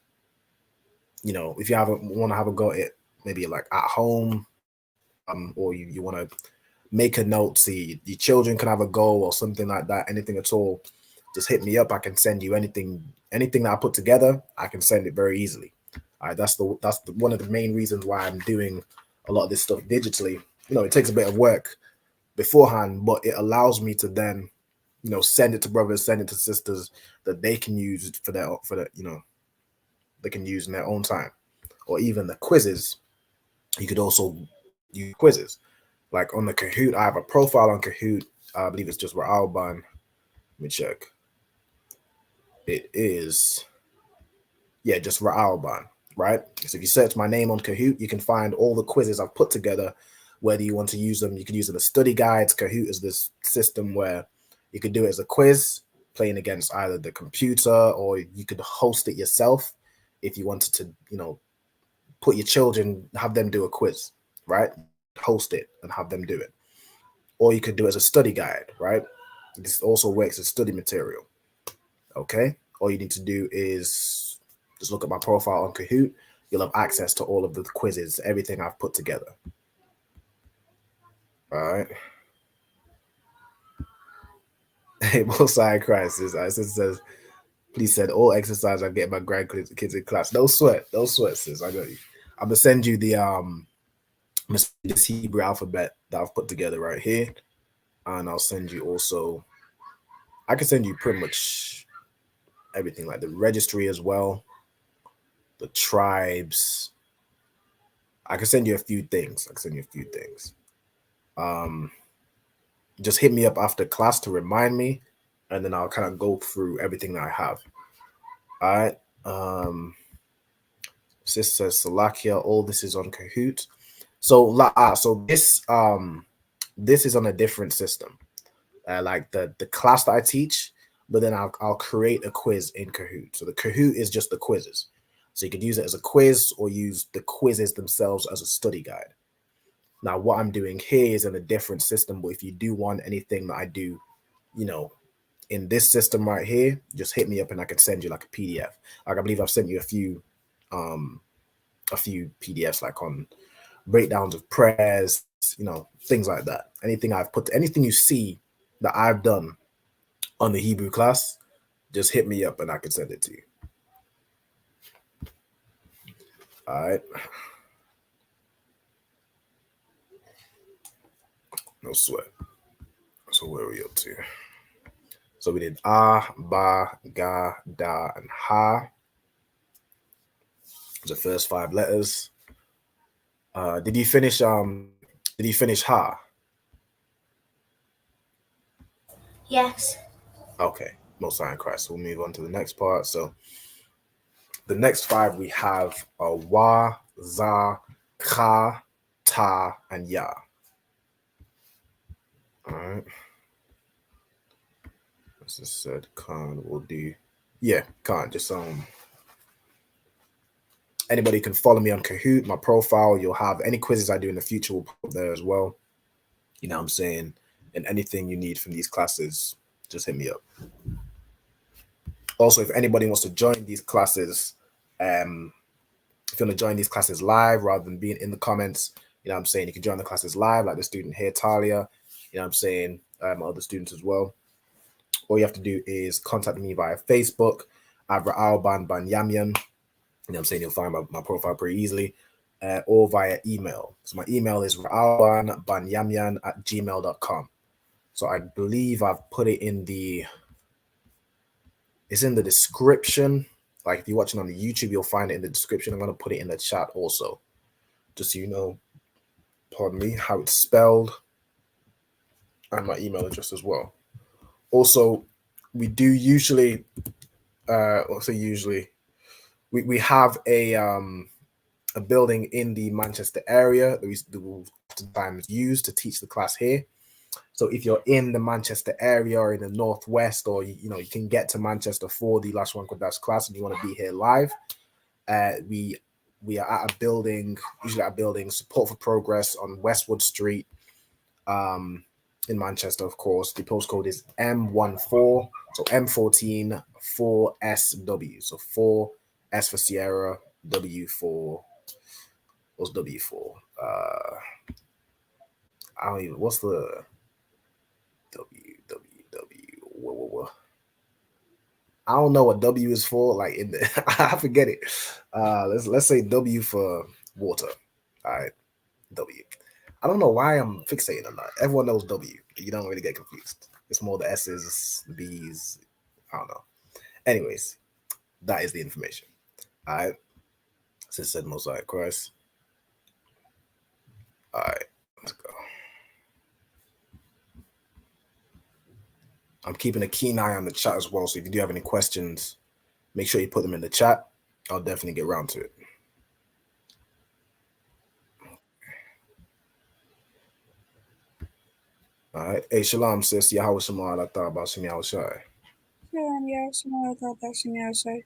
you want to have a go at maybe like at home, or you want to make a note, see your children can have a go or something like that, anything at all, just hit me up. I can send you anything that I put together. I can send it very easily. All right, that's one of the main reasons why I'm doing a lot of this stuff digitally. It takes a bit of work beforehand, but it allows me to then, send it to brothers, send it to sisters that they can use for their, they can use in their own time. Or even the quizzes, you could also use quizzes. Like on the Kahoot, I have a profile on Kahoot. I believe it's just Ra'alban. Let me check. It is, yeah, just Ra'alban, right? So if you search my name on Kahoot, you can find all the quizzes I've put together. Whether you want to use them, you can use it as study guides. Kahoot is this system where you could do it as a quiz, playing against either the computer, or you could host it yourself if you wanted to, put your children, have them do a quiz, right? Host it and have them do it. Or you could do it as a study guide, right? This also works as study material. Okay. All you need to do is just look at my profile on Kahoot. You'll have access to all of the quizzes, everything I've put together. All right. Hey, Most High Christ says, please send all exercise I get my grandkids in class. No sweat, sis. I got you. I'm gonna send you this Hebrew alphabet that I've put together right here, and I'll send you also. I can send you pretty much everything, like the registry as well, the tribes. I can send you a few things. Just hit me up after class to remind me, and then I'll kind of go through everything that I have. All right. Sis says Salakia, all this is on Kahoot. So this is on a different system. Like the class that I teach, but then I'll create a quiz in Kahoot. So the Kahoot is just the quizzes. So you could use it as a quiz or use the quizzes themselves as a study guide. Now, what I'm doing here is in a different system, but if you do want anything that I do, in this system right here, just hit me up and I can send you like a PDF. Like I believe I've sent you a few PDFs like on breakdowns of prayers, things like that. Anything you see that I've done on the Hebrew class, just hit me up and I can send it to you. All right. No sweat. So where are we up to? So we did Ba, Ga, Da, and Ha. The first 5 letters. Did you finish Ha? Yes. Okay. Most High in Christ. So we'll move on to the next part. So the next 5 we have Wa, Za, Ka, Ta, and Ya. All right. As I said, Khan will do. Yeah, Khan. Just anybody can follow me on Kahoot, my profile. You'll have any quizzes I do in the future will put there as well. You know what I'm saying? And anything you need from these classes, just hit me up. Also, if anybody wants to join these classes, if you want to join these classes live rather than being in the comments, you know what I'm saying? You can join the classes live, like the student here, Talia. You know what I'm saying? My other students as well. All you have to do is contact me via Facebook, Ra'alban Banyamyan. You know what I'm saying? You'll find my profile pretty easily. Or via email. So my email is ra'albanbanyamyan@gmail.com. So I believe I've put it it's in the description. Like if you're watching on the YouTube, you'll find it in the description. I'm going to put it in the chat also, just so you know, pardon me, how it's spelled and my email address as well. Also, we do usually, we have a building in the Manchester area that we will oftentimes use to teach the class here. So if you're in the Manchester area or in the Northwest, or you can get to Manchester for the Lashawan Qadash class and you want to be here live, we are at a building, usually at a building, Support for Progress on Westwood Street, in Manchester, of course. The postcode is M14, so M14 4SW. So 4S for Sierra, W for what's W for? I don't even, what's the W. I don't know what W is for. Like in the, I forget it. Let's say W for water. All right, W. I don't know why I'm fixating on that. Everyone knows W. You don't really get confused. It's more the S's, the B's. I don't know. Anyways, that is the information. All right. So it said Mosaic Christ. All right, let's go. I'm keeping a keen eye on the chat as well. So if you do have any questions, make sure you put them in the chat. I'll definitely get around to it. All right. Hey, shalom, sis. Yahweh Shema Allah Ta'ala Shemi Shai. Shalom, Yahweh Shema Allah Shemi Shai.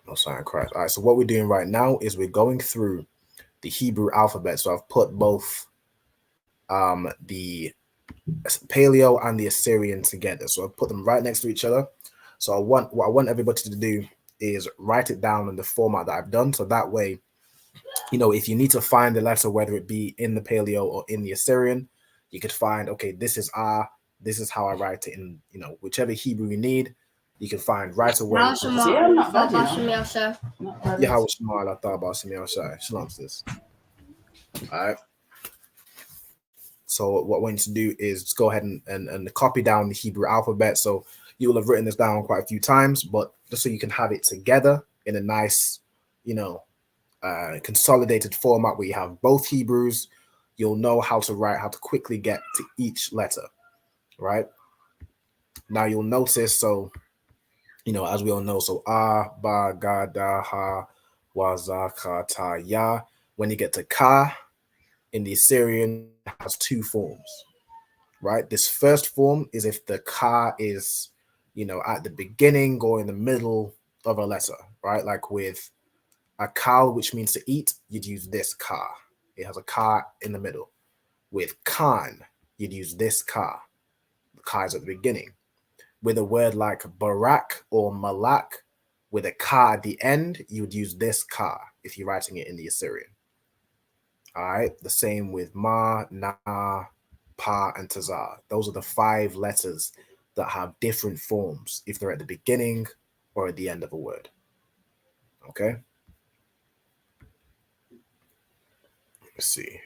Messiah in Christ. All right. So what we're doing right now is we're going through the Hebrew alphabet. So I've put both the Paleo and the Assyrian together. So I've put them right next to each other. So what I want everybody to do is write it down in the format that I've done. So that way, you know, if you need to find the letter, whether it be in the Paleo or in the Assyrian, you could find, okay, this is R, this is how I write it in, you know, whichever Hebrew you need, you can find right away. Shalom, sis. All right. So what I want you to do is just go ahead and copy down the Hebrew alphabet. So you will have written this down quite a few times, but just so you can have it together in a nice, you know, consolidated format where you have both Hebrews, you'll know how to write, how to quickly get to each letter, right? Now you'll notice, so, you know, as we all know, so A, Ba, Ga, Da, Ha, Wa, Za, Ka, Ta, Ya. When you get to Ka, in the Assyrian, it has two forms, right? This first form is if the Ka is, you know, at the beginning or in the middle of a letter, right? Like with a Kal, which means to eat, you'd use this Ka. It has a Ka in the middle. With Khan, you'd use this Ka. The Ka is at the beginning. With a word like Barak or Malak, with a Ka at the end, you would use this Ka if you're writing it in the Assyrian. All right, the same with Ma, Na, Pa, and Tazar. Those are the 5 letters that have different forms if they're at the beginning or at the end of a word. Okay? Let's see.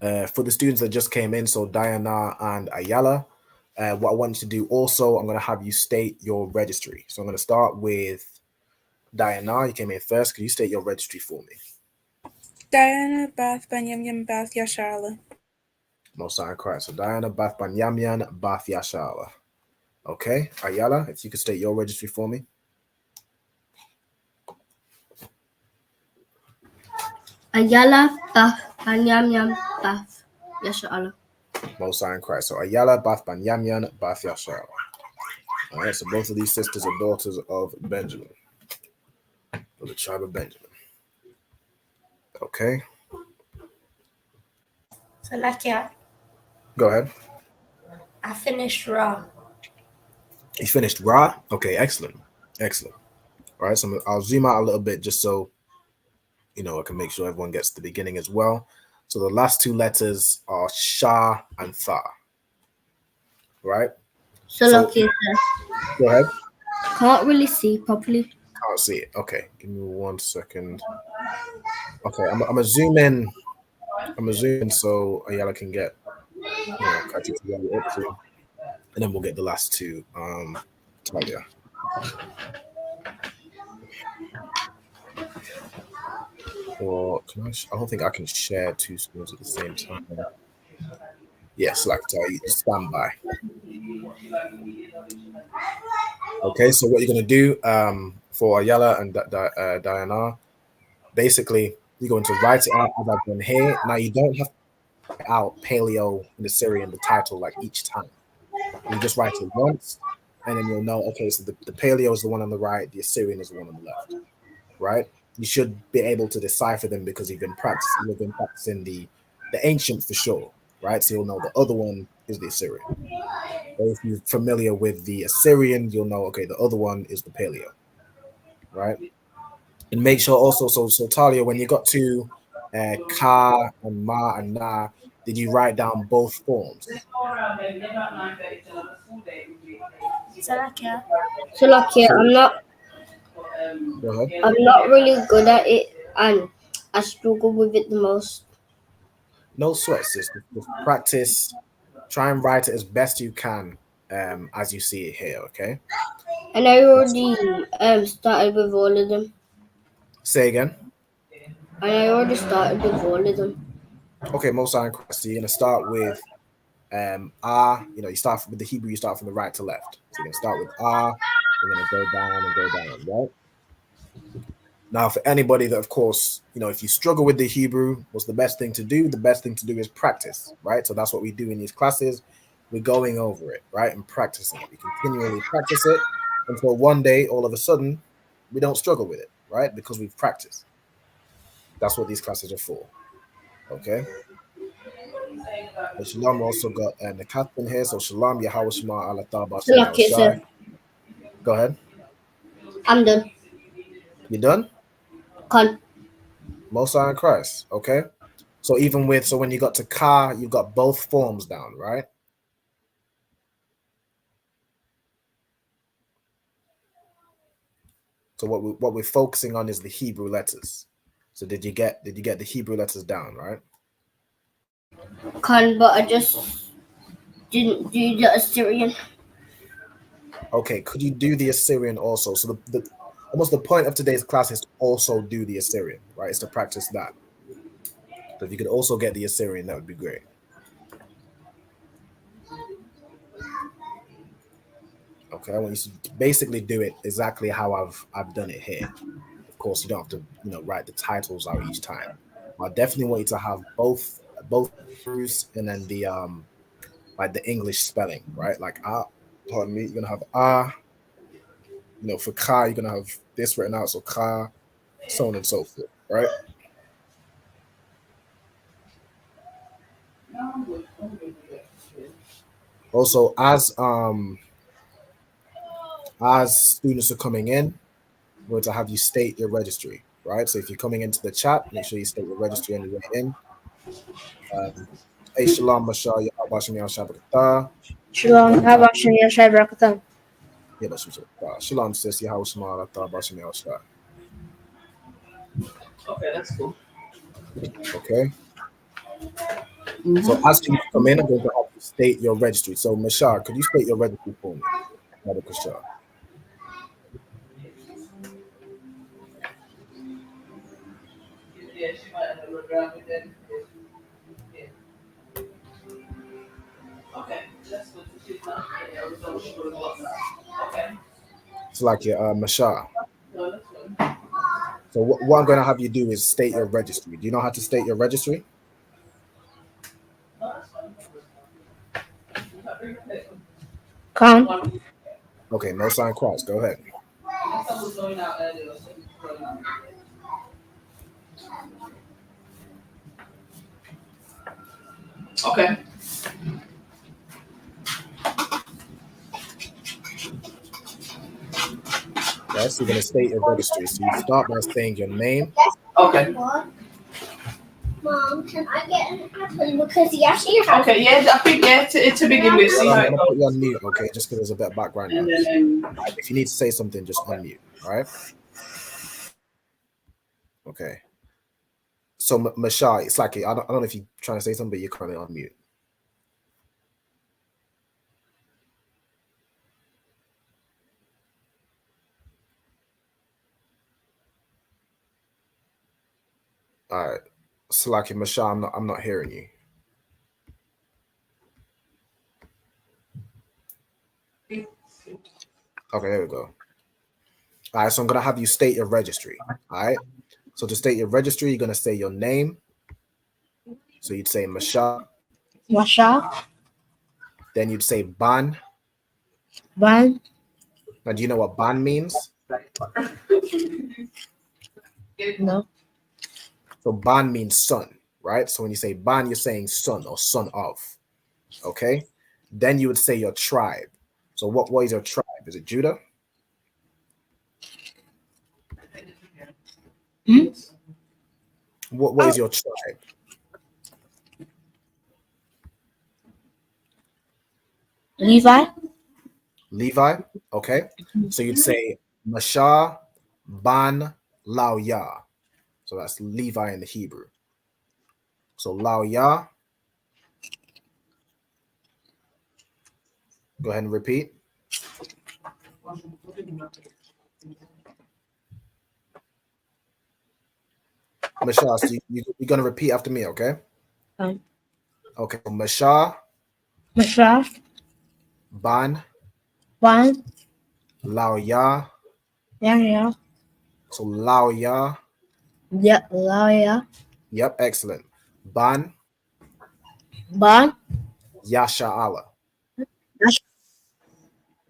For the students that just came in, so Diana and Ayala, what I want you to do also, I'm going to have you state your registry. So I'm going to start with Diana. You came in first. Can you state your registry for me? Diana Bath Banyamyam Bath Yashala. Most High Christ. So Diana Bath Banyamyan Bath Yashala. Okay. Ayala, if you could state your registry for me. Ayala Bath Banyamyam Bath Yashala. Most High Christ. So Ayala Bath Banyamyan Bath Yashala. All right. So both of these sisters are daughters of Benjamin, of the tribe of Benjamin. Okay. So Lakia, Go ahead. I finished Ra. You finished Ra? Okay, excellent. Excellent. All right, so I'll zoom out a little bit just so, you know, I can make sure everyone gets the beginning as well. So the last 2 letters are Sha and Tha. Right? So Lakia, Go ahead. can't really see properly. Can't see it. Okay, give me 1 second. Okay, I'm gonna zoom in. I'm gonna zoom in so Ayala can get, you know, catch it together up to, and then we'll get the last 2. Talia. Or can I don't think I can share 2 screens at the same time. Yes, like you stand by. Okay, so what you're gonna do for Ayala and Diana, basically you're going to write it out as I've done here. Now you don't have to write out Paleo in the Syrian, the title, like each time. You just write it once, and then you'll know, okay, so the Paleo is the one on the right, the Assyrian is the one on the left, right? You should be able to decipher them because you've been practicing the ancient for sure, right? So you'll know the other one is the Assyrian. Or if you're familiar with the Assyrian, you'll know, okay, the other one is the Paleo, right? And make sure also, so Talia, when you got to Ka and Ma and Na, did you write down both forms? Salakia. So like yeah, So I'm not go ahead. really good at it, and I struggle with it the most. No sweat, sister. Just practice. Try and write it as best you can, as you see it here. Okay. And I already started with all of them. Say again. And I already started with all of them. Okay, Most High in Christ. So you're gonna start with R. You know, you start with the Hebrew. You start from the right to left. So you're gonna start with R. You're gonna go down and go down. Right. Now, for anybody that, of course, you know, if you struggle with the Hebrew, what's the best thing to do? The best thing to do is practice, right? So that's what we do in these classes. We're going over it, right? And practicing it. We continually practice it until one day, all of a sudden, we don't struggle with it, right? Because we've practiced. That's what these classes are for, okay? And Shalom also got the captain here. So Shalom, Yahweh Shema, Allah Ta'ala, So like yeah, sir. Go ahead. I'm done. You done? Con. Most High in Christ, okay? So even with, so when you got to Ka, you got both forms down, right? So what we're focusing on is the Hebrew letters. So did you get the Hebrew letters down, right? Con, but I just didn't do the Assyrian. Okay, could you do the Assyrian also? So the almost the point of today's class is to also do the Assyrian, right? It's to practice that. So if you could also get the Assyrian, that would be great. Okay, I want you to basically do it exactly how I've done it here. Of course, you don't have to, you know, write the titles out each time. I definitely want you to have both Hebrews and then the like the English spelling, right? Like pardon me, you're gonna have you know, for Ka, you're gonna have this written out, so Ka, so on and so forth, right? Also, as students are coming in, we're going to have you state your registry, right? So if you're coming into the chat, make sure you state your registry on your way in. Hey, Shalom, Mashal, Yahweh Yahweh Shabbat. Shalom. How about you, Shai Brakatan? Yeah, that's what Shalom, sis. Yahweh Shema, Bashim Yahweh. Okay, that's cool. Okay. So as you come in, I'm going to have you state your registry. So, Mashal, could you state your registry for me? Mashal. Yeah, she might have a grab it then. Yeah. Okay, that's good. Okay. It's like your Mashal. No, that's good. So what I'm going to have you do is state your registry. Do you know how to state your registry? Con. Okay, no sign cross. Go ahead. Okay. Right, so you're going to state your registry. So you start by saying your name. Okay. Mom, can I get an apple? Because he actually has. Okay, yeah, I think, yeah, to begin with, see I'm how going it to put you goes. on mute, okay, just because there's a bit of background And noise. then, If you need to say something, just unmute, all right? Okay. So, Mashai, it's like, I don't know if you're trying to say something, but you're currently on mute. All right. Slaki, Mashai, I'm not hearing you. Okay, there we go. All right, so I'm going to have you state your registry, all right? So to state your registry, you're going to say your name. So you'd say Masha. Masha. Then you'd say Ban. Ban. Now, do you know what Ban means? No. So Ban means son, right? So when you say Ban, you're saying son or son of, okay? Then you would say your tribe. So what is your tribe? Is it Judah? Hmm? What is your tribe? Levi. Levi. Okay. So you'd say Mashah ban Lao Ya. So that's Levi in the Hebrew. So Lao Ya. Go ahead and repeat. Mashah, so you're going to repeat after me, okay? Okay. Mashah Mashah. ban Ban. Lao Ya. Yeah. So Lao Ya. Yeah. Lawyer. Yep, excellent. Ban Ban. Yasha Allah.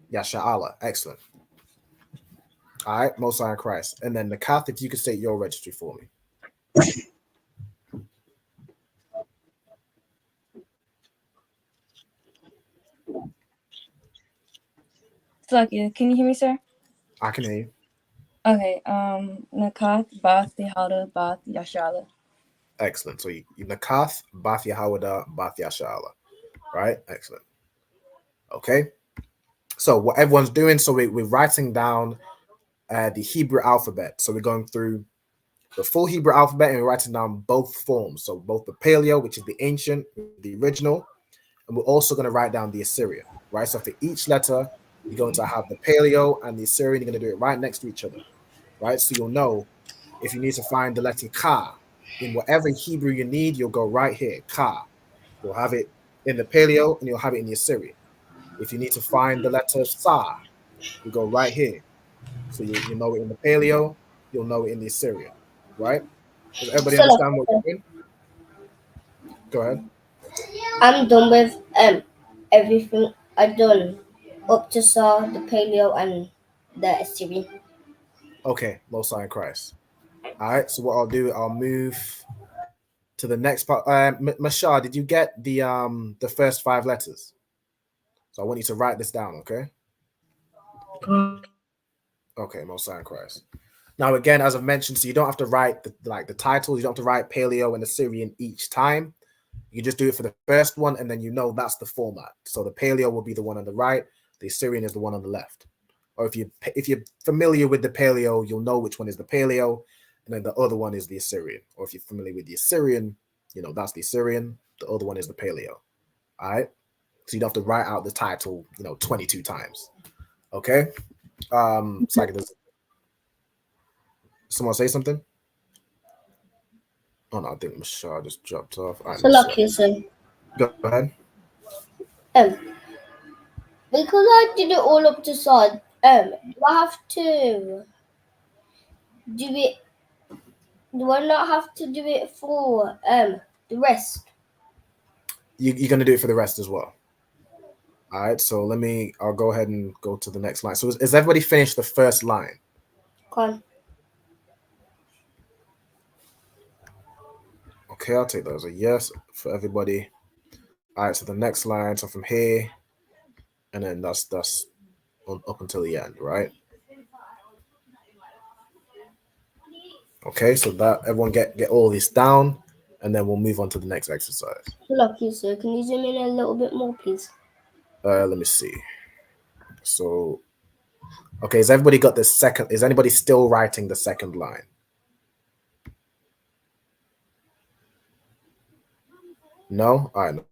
Yasha Allah. Excellent. All right, Most High in Christ. And then the Kath, if you could state your registry for me. Slakia, can you hear me, sir? I can hear you. Okay, Nakath, Bath, Yahada, Bath, Yashala. Excellent. So you Nakath, Bath Yahawada, Bath Yasha Allah. Right? Excellent. Okay. So what everyone's doing, so we're writing down the Hebrew alphabet. So we're going through the full Hebrew alphabet and we're writing down both forms. So both the Paleo, which is the ancient, the original, and we're also going to write down the Assyrian, right? So for each letter, you're going to have the Paleo and the Assyrian. You're going to do it right next to each other, right? So you'll know if you need to find the letter Ka in whatever Hebrew you need, you'll go right here, Ka. You'll have it in the Paleo and you'll have it in the Assyrian. If you need to find the letter Sa, you go right here. So you know it in the Paleo, you'll know it in the Assyrian, right? Does everybody understand what you're doing? Go ahead. I'm done with everything I've done up to Saw, the Paleo, and the Assyrian. Okay, Most High in Christ. All right, so what I'll do, I'll move to the next part. Mashah, did you get the first 5 letters? So I want you to write this down, okay? Okay, Most High in Christ. Now, again, as I've mentioned, so you don't have to write the titles. You don't have to write Paleo and Assyrian each time. You just do it for the first one, and then you know that's the format. So the Paleo will be the one on the right. The Assyrian is the one on the left. Or if you're familiar with the Paleo, you'll know which one is the Paleo, and then the other one is the Assyrian. Or if you're familiar with the Assyrian, you know that's the Assyrian. The other one is the Paleo. All right. So you don't have to write out the title, 22 times. Okay. It's like this. Someone say something? Oh no, I think Mashah just dropped off. Right, So lucky, sir. Go ahead. Because I did it all up to Sod, do I have to do it? Do I not have to do it for the rest? You're gonna do it for the rest as well. All right. So I'll go ahead and go to the next line. So is everybody finished the first line? Con. Okay, I'll take that as a yes for everybody. All right, so the next line, so from here, and then that's up until the end, right? Okay, so that everyone get all this down, and then we'll move on to the next exercise. Lucky, sir. Can you zoom in a little bit more, please? Let me see. So, okay, has everybody got the second? Is anybody still writing the second line? No? All right.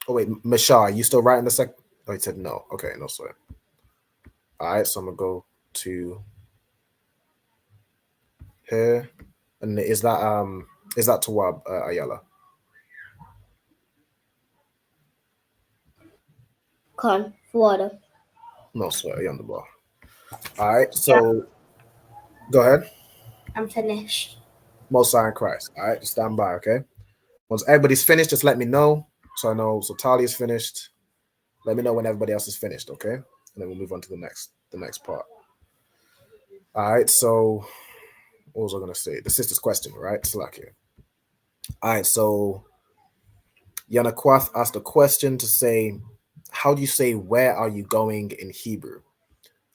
Oh, wait, Mashah, are you still writing the second? Oh, he said no. Okay, no sweat. All right, so I'm going to go to here. And is that Tawab Ayala? Con. Water. No sweat, you're on the ball. All right, so go ahead. I'm finished. Most High in Christ. All right, just stand by, okay? Once everybody's finished, just let me know. So I know. So Talia's finished. Let me know when everybody else is finished, okay? And then we'll move on to the next part. All right. So what was I gonna say? The sister's question, right? Slakia. All right. So Yana Kwath asked a question to say, how do you say where are you going in Hebrew?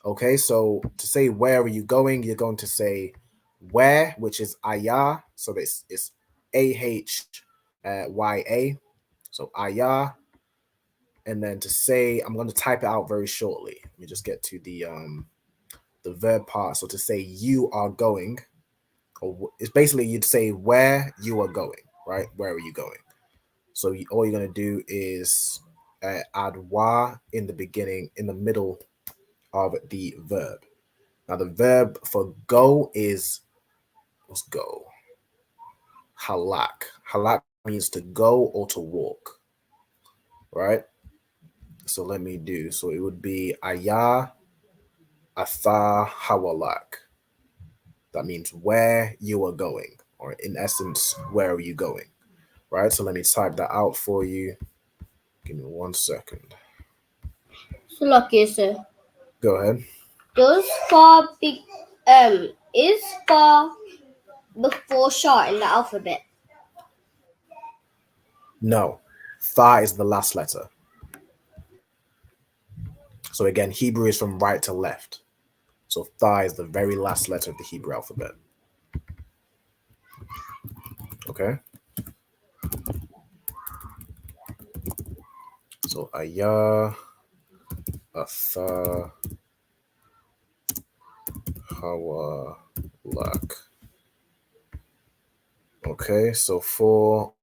Okay. So to say where are you going, you're going to say where, which is ayah. So it's AHYA. So ayah. And then to say, I'm going to type it out very shortly. Let me just get to the verb part. So to say you are going, or it's basically you'd say where you are going, right? Where are you going? So all you're going to do is add wa in the beginning, in the middle of the verb. Now the verb for go is, let's go, halak. Halak means to go or to walk, right? So let me do, so it would be ayah atha hawalak. That means where you are going, or in essence, where are you going, right? So let me type that out for you. Give me 1 second. So lucky, sir. Go ahead. Does far be is far before short in the alphabet? No, tha is the last letter. So again, Hebrew is from right to left. So tha is the very last letter of the Hebrew alphabet. Okay. So ayah, atha, hawa, lak. Okay, so for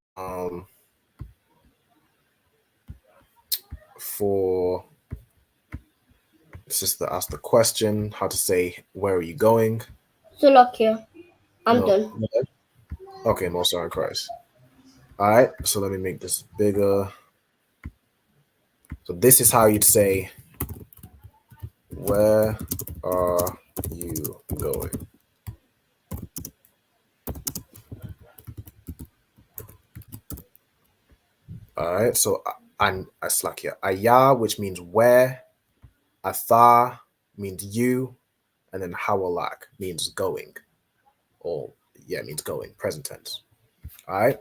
sister asked the question, how to say where are you going? So lucky. I'm done. Okay, no, sorry, Christ. All right, so let me make this bigger. So this is how you'd say, where are you going? All right, so and aslakia ayah, which means where, atha means you, and then hawalak means going, or yeah, means going, present tense. All right.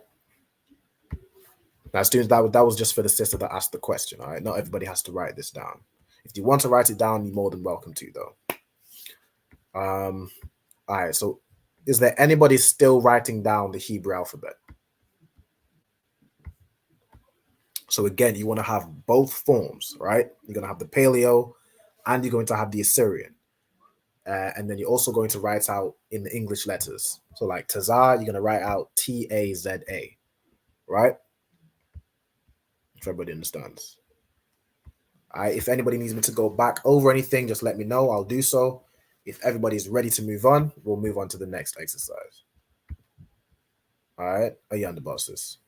Now, students, that was just for the sister that asked the question. All right, not everybody has to write this down. If you want to write it down, you're more than welcome to, though. All right. So, is there anybody still writing down the Hebrew alphabet? So again, you want to have both forms, right? You're going to have the Paleo, and you're going to have the Assyrian, and then you're also going to write out in the English letters. So, like Tazar, you're going to write out Taza, right? If everybody understands. If anybody needs me to go back over anything, just let me know. I'll do so. If everybody's ready to move on, we'll move on to the next exercise. All right. Are you on the bosses?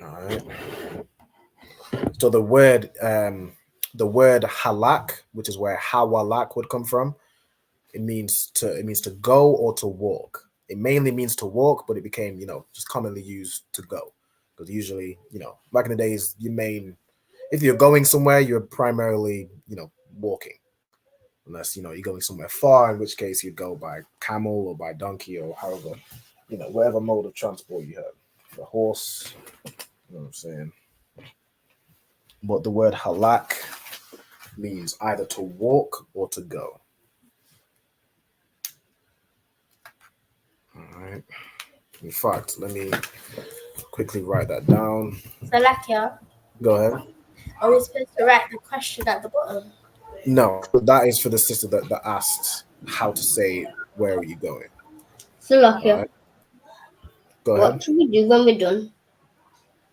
All right. So the word halak, which is where hawalak would come from, it means to go or to walk. It mainly means to walk, but it became, just commonly used to go. Because usually, back in the days, if you're going somewhere, you're primarily, walking. Unless, you're going somewhere far, in which case you'd go by camel or by donkey or however, whatever mode of transport you have. The horse, you know what I'm saying? But the word halak means either to walk or to go. All right. In fact, let me quickly write that down. Salakia, Go ahead. are we supposed to write the question at the bottom? No, that is for the sister that asked how to say where are you going. So lucky. Right. Go ahead. What should we do when we're done?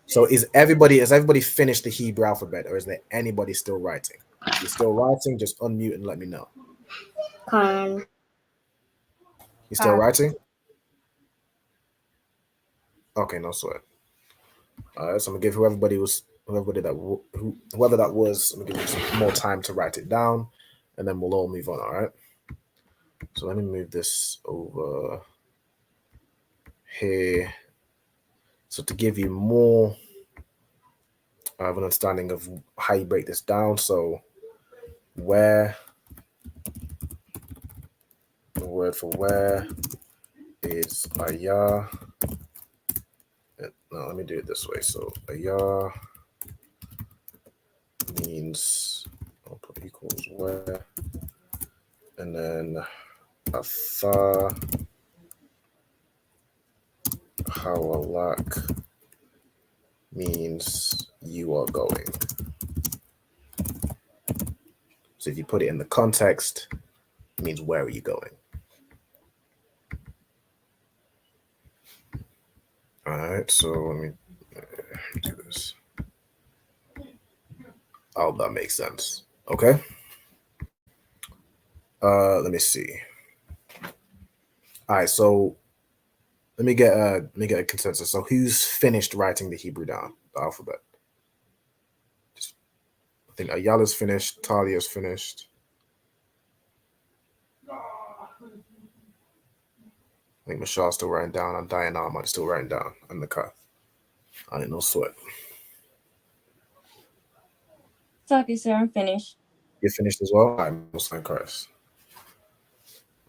So has everybody finished the Hebrew alphabet, or is there anybody still writing? If you're still writing, just unmute and let me know. Can. You still writing? Okay, no sweat. All right, so I'm gonna give whoever that was, I'm gonna give you some more time to write it down, and then we'll all move on. All right. So let me move this over here. So to give you more of an understanding of how you break this down. So where, the word for where is ayah. No, let me do it this way. So ayah means, I'll put equals where, and then Atha Hawalak means you are going. So if you put it in the context, it means where are you going? All right, so let me do this. Oh, that makes sense. Okay. Let me see. All right, so let me get a consensus. So who's finished writing the Hebrew down, the alphabet? I think Ayala's finished, Talia's finished. I think Michelle's still writing down, and Diana might still writing down, and the cut. I didn't know sweat. It's okay, sir. I'm finished. You're finished as well? I'm most in Christ.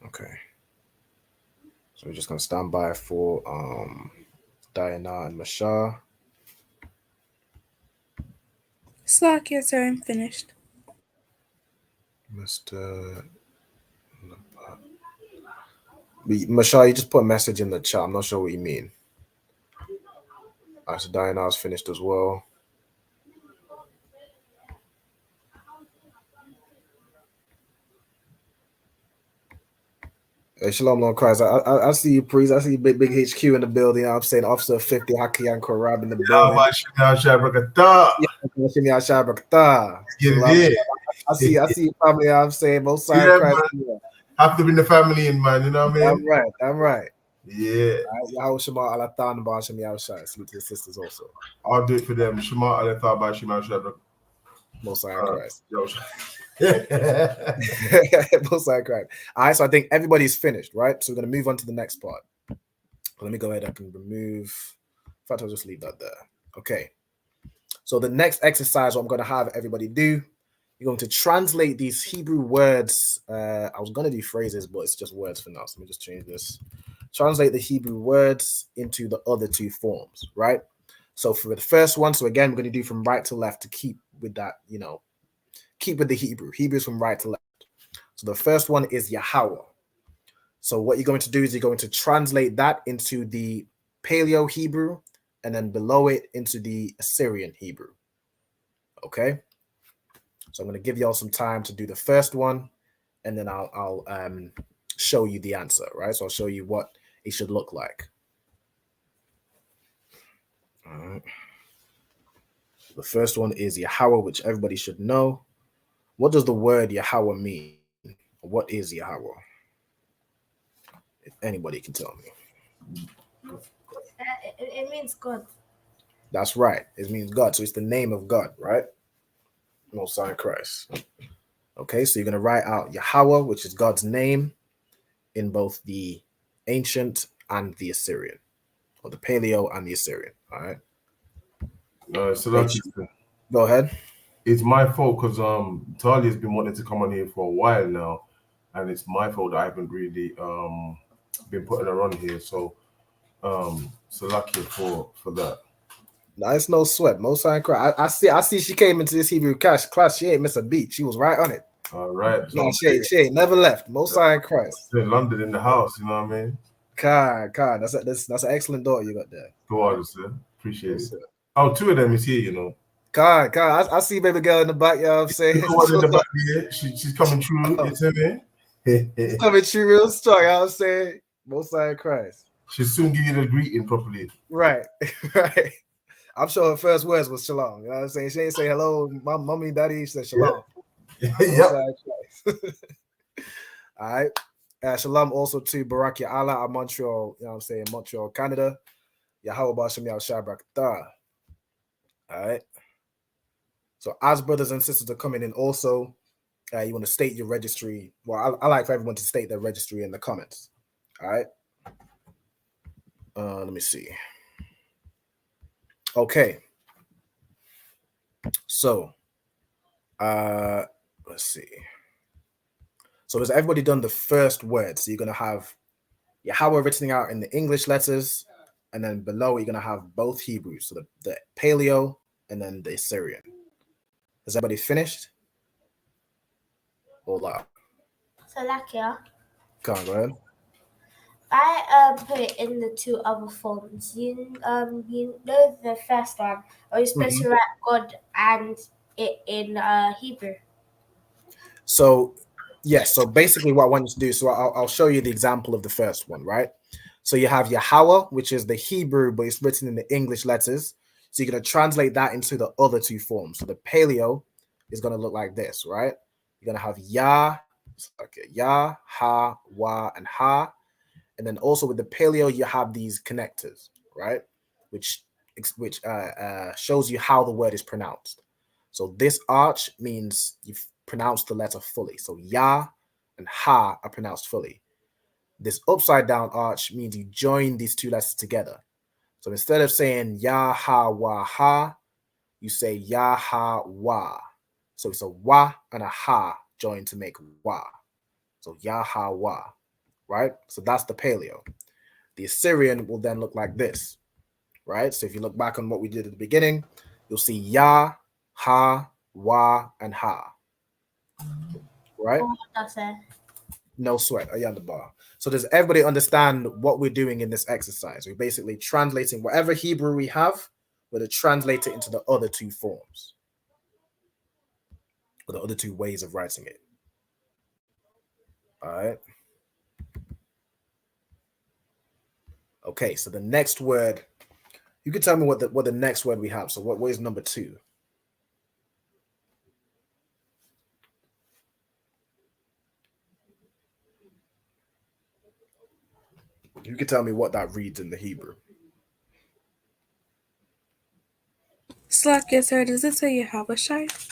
Okay. So we're just gonna stand by for Diana and Michelle. Slakia, sir, I'm finished. Mr. Michelle, you just put a message in the chat. I'm not sure what you mean. All right, so Diana's finished as well. Hey, Shalom, Lord Christ. I see you, priest. I see you, big HQ in the building. You know what I'm saying, Officer 50, Hakiyan Korab in the building. I see your family. You know what I'm saying, both sides of Christ. Have to bring the family in, man. You know what I mean? I'm right. Yeah. Yahweh Shema Alatan and Basham Yahushai. Salute to the sisters also. I'll do it for them. Shema Alatan by Shema Shabbat. Most High Christ. Most High Christ. All right, so I think everybody's finished, right? So we're going to move on to the next part. Let me go ahead and remove. In fact, I'll just leave that there. Okay. So the next exercise, what I'm going to have everybody do, you're going to translate these Hebrew words. I was going to do phrases, but it's just words for now. So let me just change this. Translate the Hebrew words into the other two forms, right? So for the first one, so again, we're going to do from right to left to keep with that, you know, keep with the Hebrew. Hebrew's from right to left. So the first one is Yahweh. So what you're going to do is you're going to translate that into the Paleo Hebrew and then below it into the Assyrian Hebrew. Okay? So I'm going to give y'all some time to do the first one, and then I'll show you the answer, right? So I'll show you what it should look like. All right. The first one is Yahweh, which everybody should know. What does the word Yahweh mean? What is Yahweh? If anybody can tell me. It means God. That's right. It means God. So it's the name of God, right? Most High Christ. Okay, so you're going to write out Yahweh, which is God's name, in both the ancient and the Assyrian, or the Paleo and the Assyrian. All right. So that's go ahead. It's my fault because Talia's been wanting to come on here for a while now, and it's my fault that I haven't really been putting her on here. So lucky for that. No, it's no sweat. Most High Christ. I see she came into this Hebrew class. She ain't miss a beat. She was right on it. All right. No, she ain't never left. Most High Christ. In London in the house, you know what I mean? God, that's an excellent daughter you got there. Daughter, sir. Appreciate it. Oh, two of them is here, you know. God, I see baby girl in the back, you know what I'm saying? The one in the back here, she's coming through, you tell me? She's coming through real strong, you know what I'm saying? Most High Christ. She'll soon give you the greeting properly. Right, right. I'm sure her first words was shalom. You know what I'm saying? She ain't say hello, mommy, daddy. She said shalom. Yeah. All right. Shalom also to Barak Ya'ala at Montreal, you know what I'm saying? Montreal, Canada. Yahweh Bashem Yahushai Barakatah. All right. So as brothers and sisters are coming in also, you want to state your registry. Well, I like for everyone to state their registry in the comments. All right. Let me see. Okay. So, let's see. So has everybody done the first word? So you're going to have Yahweh written out in the English letters, and then below you're going to have both Hebrews. So the Paleo and then the Assyrian. Is everybody finished? Hold up. So Lakia, Come on, go ahead. I put it in the two other forms. You know the first one, or you're supposed to write God and it in Hebrew. So, yes. So basically, what I want you to do. So I'll show you the example of the first one, right? So you have Yahweh, which is the Hebrew, but it's written in the English letters. So you're going to translate that into the other two forms. So the paleo is going to look like this, right? You're going to have Yah, okay, Yah, Ha, Wa, and Ha. And then also with the paleo, you have these connectors, right? Which shows you how the word is pronounced. So this arch means you've pronounced the letter fully. So Yah and Ha are pronounced fully. This upside down arch means you join these two letters together. So instead of saying Yah, Ha, Wa, Ha, you say Yah, Ha, Wa. So it's a Wa and a Ha joined to make Wa. So Yah, Ha, Wa, right? So that's the paleo. The Assyrian will then look like this, right? So if you look back on what we did at the beginning, you'll see Yah, Ha, Wa, and Ha, right? What does it? No sweat, Ayanda bar. So does everybody understand what we're doing in this exercise? We're basically translating whatever Hebrew we have, we're to translate it into the other two forms, or the other two ways of writing it. All right. Okay, so the next word, you can tell me what the next word we have. So what is number 2? You can tell me what that reads in the Hebrew. Slakia, sir, does it say Yahushai?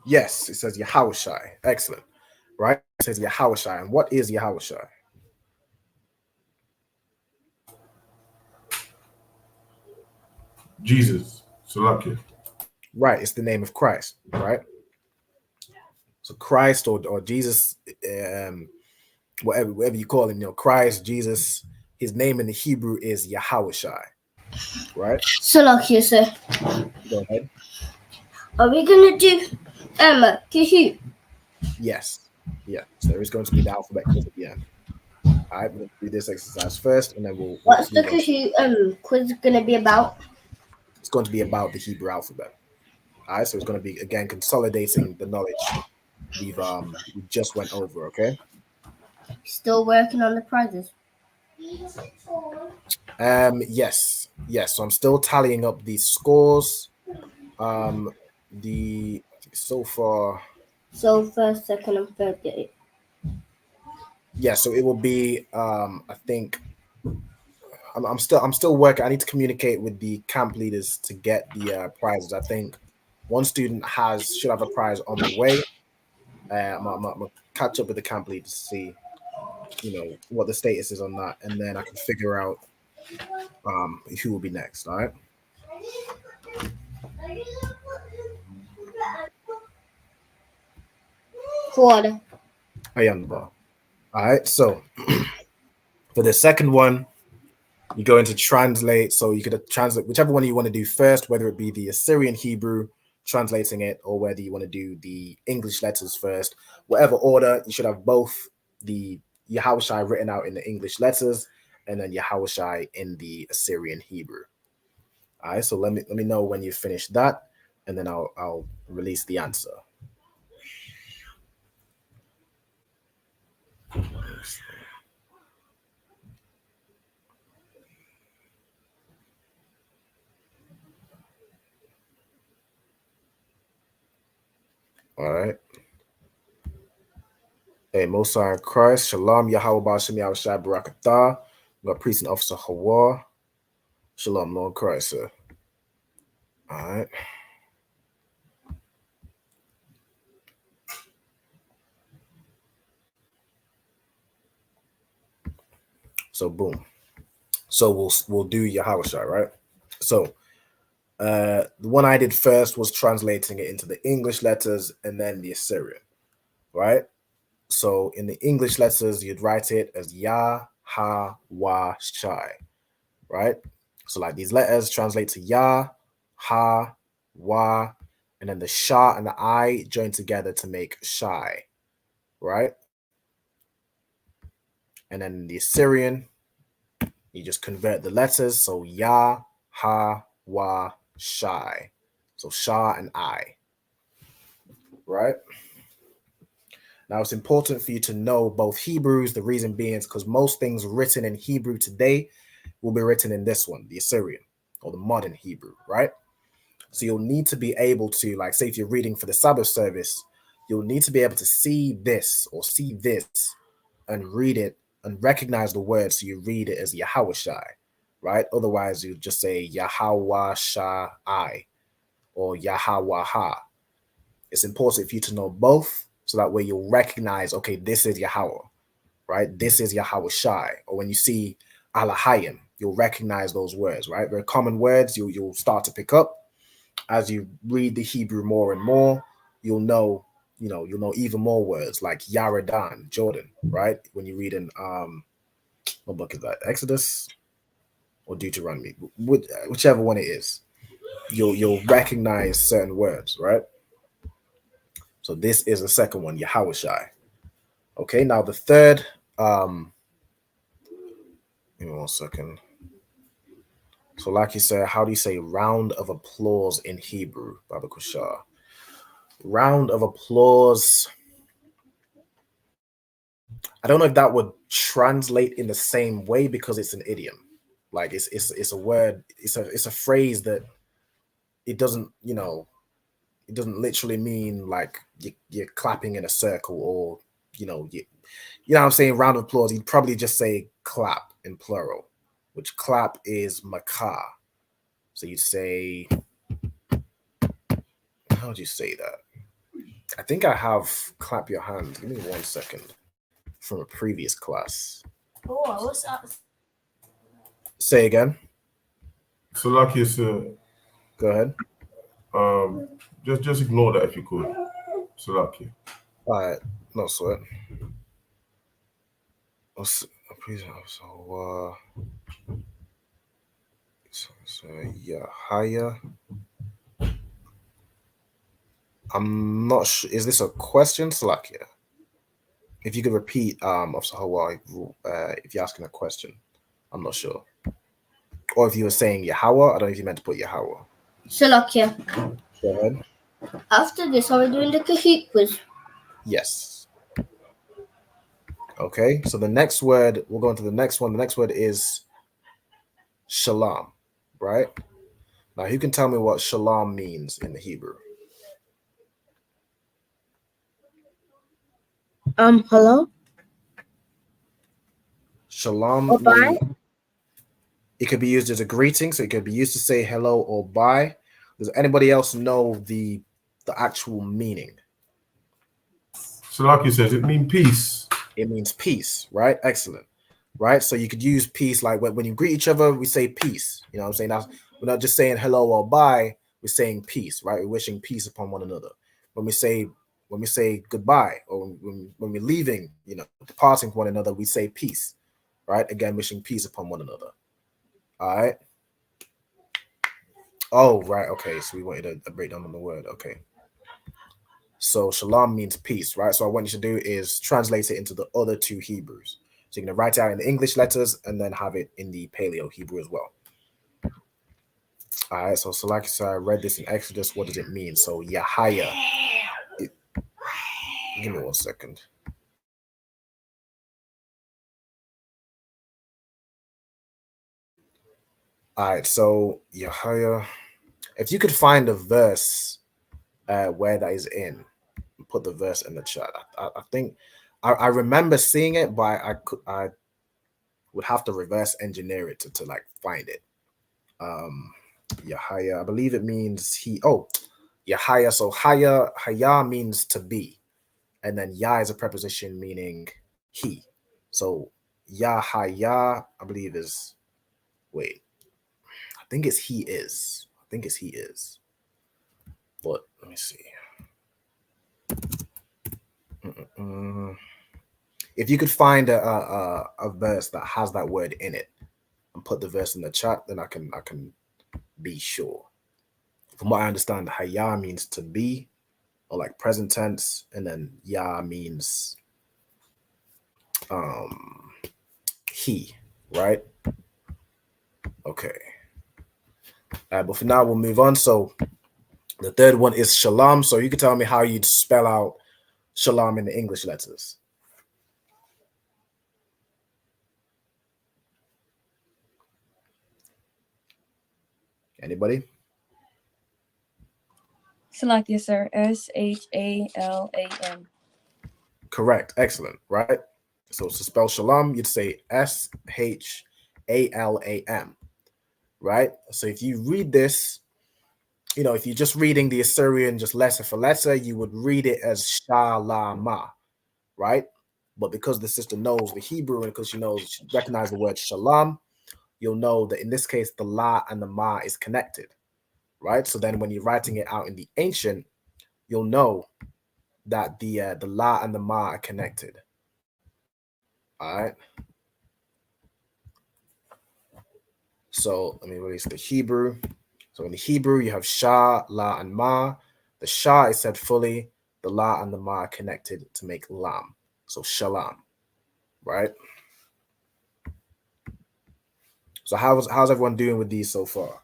Yes, it says Yahushai. Excellent. Right? It says Yahushai. And what is Yahushai? Jesus. Salakia. Right, it's the name of Christ, right? So Christ or Jesus, whatever you call him, Christ, Jesus, his name in the Hebrew is Yahushai, right? Salakia, sir. Go ahead. Are we gonna do Kahoot? Yes. Yeah. So there is going to be the alphabet quiz at the end. All right, we'll do this exercise first, and then we'll What's the Kahoot quiz gonna be about? It's going to be about the Hebrew alphabet. All right, so it's going to be again consolidating the knowledge we just went over. Okay. Still working on the prizes. Yes. So I'm still tallying up the scores. So far, first, second, and third day. Yeah, so it will be. I think I'm still working. I need to communicate with the camp leaders to get the prizes. I think one student should have a prize on the way. I'm gonna catch up with the camp leaders to see, what the status is on that, and then I can figure out who will be next. All right. Quarter. All right. So for the second one, you're going to translate. So you could translate whichever one you want to do first, whether it be the Assyrian Hebrew, translating it, or whether you want to do the English letters first. Whatever order, you should have both the Yahushai written out in the English letters and then Yahushai in the Assyrian Hebrew. All right, so let me know when you finish that, and then I'll release the answer. All right. Hey, Mosai Christ, Shalom, Yahweh Bashem, Yahweh Shai Barakatah. We got Priest and Officer Hawa. Shalom, Lord Christ, sir. All right. So boom. So we'll do Yahushai, right? So the one I did first was translating it into the English letters and then the Assyrian, right? So in the English letters, you'd write it as Yah, Ha, Wa, Shai, right? So like these letters translate to Yah, Ha, Wa, and then the Sha and the I join together to make Shai, right? And then the Assyrian, you just convert the letters. So Ya, Ha, Wa, Shai. So Shah and I. Right? Now, it's important for you to know both Hebrews. The reason being is because most things written in Hebrew today will be written in this one, the Assyrian, or the modern Hebrew, right? So you'll need to be able to, like, say if you're reading for the Sabbath service, you'll need to be able to see this or see this and read it and recognize the word, so you read it as Yahweh Shai, right? Otherwise, you just say Yahweh Shai or Yahweh Ha. It's important for you to know both, so that way you'll recognize, okay, this is Yahweh, right? This is Yahweh Shai. Or when you see Alahayim, you'll recognize those words, right? They're common words you'll start to pick up. As you read the Hebrew more and more, you'll know even more words like Yaradan, Jordan, right? When you read in what book is that? Exodus or Deuteronomy, whichever one it is, you'll recognize certain words, right? So this is the second one, Yahweh Shai. Okay, now the third, give me 1 second. So like you said, how do you say round of applause in Hebrew, Baba Kushar? Round of applause. I don't know if that would translate in the same way because it's an idiom. Like it's a word, it's a phrase that it doesn't, it doesn't literally mean like you're clapping in a circle, or you know what I'm saying, round of applause. You'd probably just say clap in plural, which clap is makah. So you'd say, how would you say that? I think I have clap your hands. Give me 1 second from a previous class. Oh, what's up? Say again. Salakia said, Go ahead. just ignore that if you could. Salakia. All right, no sweat. So yeah, higher. I'm not sure. Is this a question, Salakia? If you could repeat, Officer Hawaii, if you're asking a question, I'm not sure. Or if you were saying Yahweh, I don't know if you meant to put Yahweh. Salakia. Go ahead. After this, are we doing the Kahoot quiz? Yes. Okay, so the next word, we'll go into the next one. The next word is shalom, right? Now, who can tell me what shalom means in the Hebrew? Hello? Shalom. Or bye? It could be used as a greeting, so it could be used to say hello or bye. Does anybody else know the actual meaning? Salaki says it means peace. It means peace, right? Excellent. Right? So you could use peace like when you greet each other, we say peace. You know what I'm saying? We're not just saying hello or bye, we're saying peace, right? We're wishing peace upon one another. When we say goodbye, or when we're leaving, departing from one another, we say peace, right? Again, wishing peace upon one another. All right. Oh, right. Okay. So we wanted a breakdown on the word. Okay. So shalom means peace, right? So what I want you to do is translate it into the other two Hebrews. So you're going to write it out in the English letters and then have it in the Paleo Hebrew as well. All right. So like I said, I read this in Exodus. What does it mean? So Yahaya. Give me 1 second. All right. So Yahaya. If you could find a verse where that is in, put the verse in the chat. I think I remember seeing it, but I would have to reverse engineer it to like find it. Yahaya, I believe it means he. Oh, Yahaya. So haya means to be, and then ya is a preposition meaning he. So Yahaya, I believe is. Wait, I think it's he is. But let me see. If you could find a verse that has that word in it and put the verse in the chat, then I can be sure. From what I understand, haya means to be, or like present tense, and then ya means he, right? Okay. But for now, we'll move on. So the third one is shalom. So you can tell me how you'd spell out shalom in the English letters. Anybody? Select, yes, sir. SHALAM. Correct. Excellent. Right. So to spell shalom, you'd say SHALAM. Right. So if you read this, you know, if you're just reading the Assyrian just letter for letter, you would read it as shalama. Right. But because the sister knows the Hebrew and because she recognizes the word shalom, you'll know that in this case, the la and the ma is connected. Right. So then when you're writing it out in the ancient, you'll know that the la and the ma are connected. All right. So let me release the Hebrew. So in the Hebrew, you have sha, la, and ma. The sha is said fully. The la and the ma are connected to make lam. So shalom. Right. So how's everyone doing with these so far?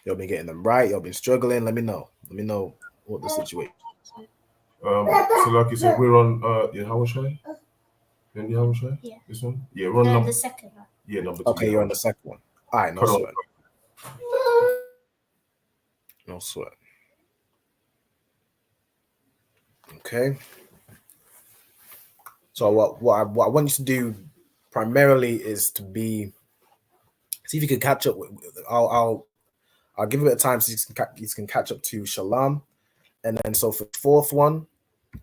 Y'all been getting them right? Y'all been struggling? Let me know. Let me know what the situation is. So like you said, we're on Yahushai? And Yahushai? Yeah. This one? Yeah, we're on The second one. Yeah, number 2. Okay, you're on the second one. All right, no sweat. No sweat. Okay. So what I want you to do primarily is to see if you can catch up with. I'll give it a bit of time so you can catch up to shalom, and then so for the fourth one,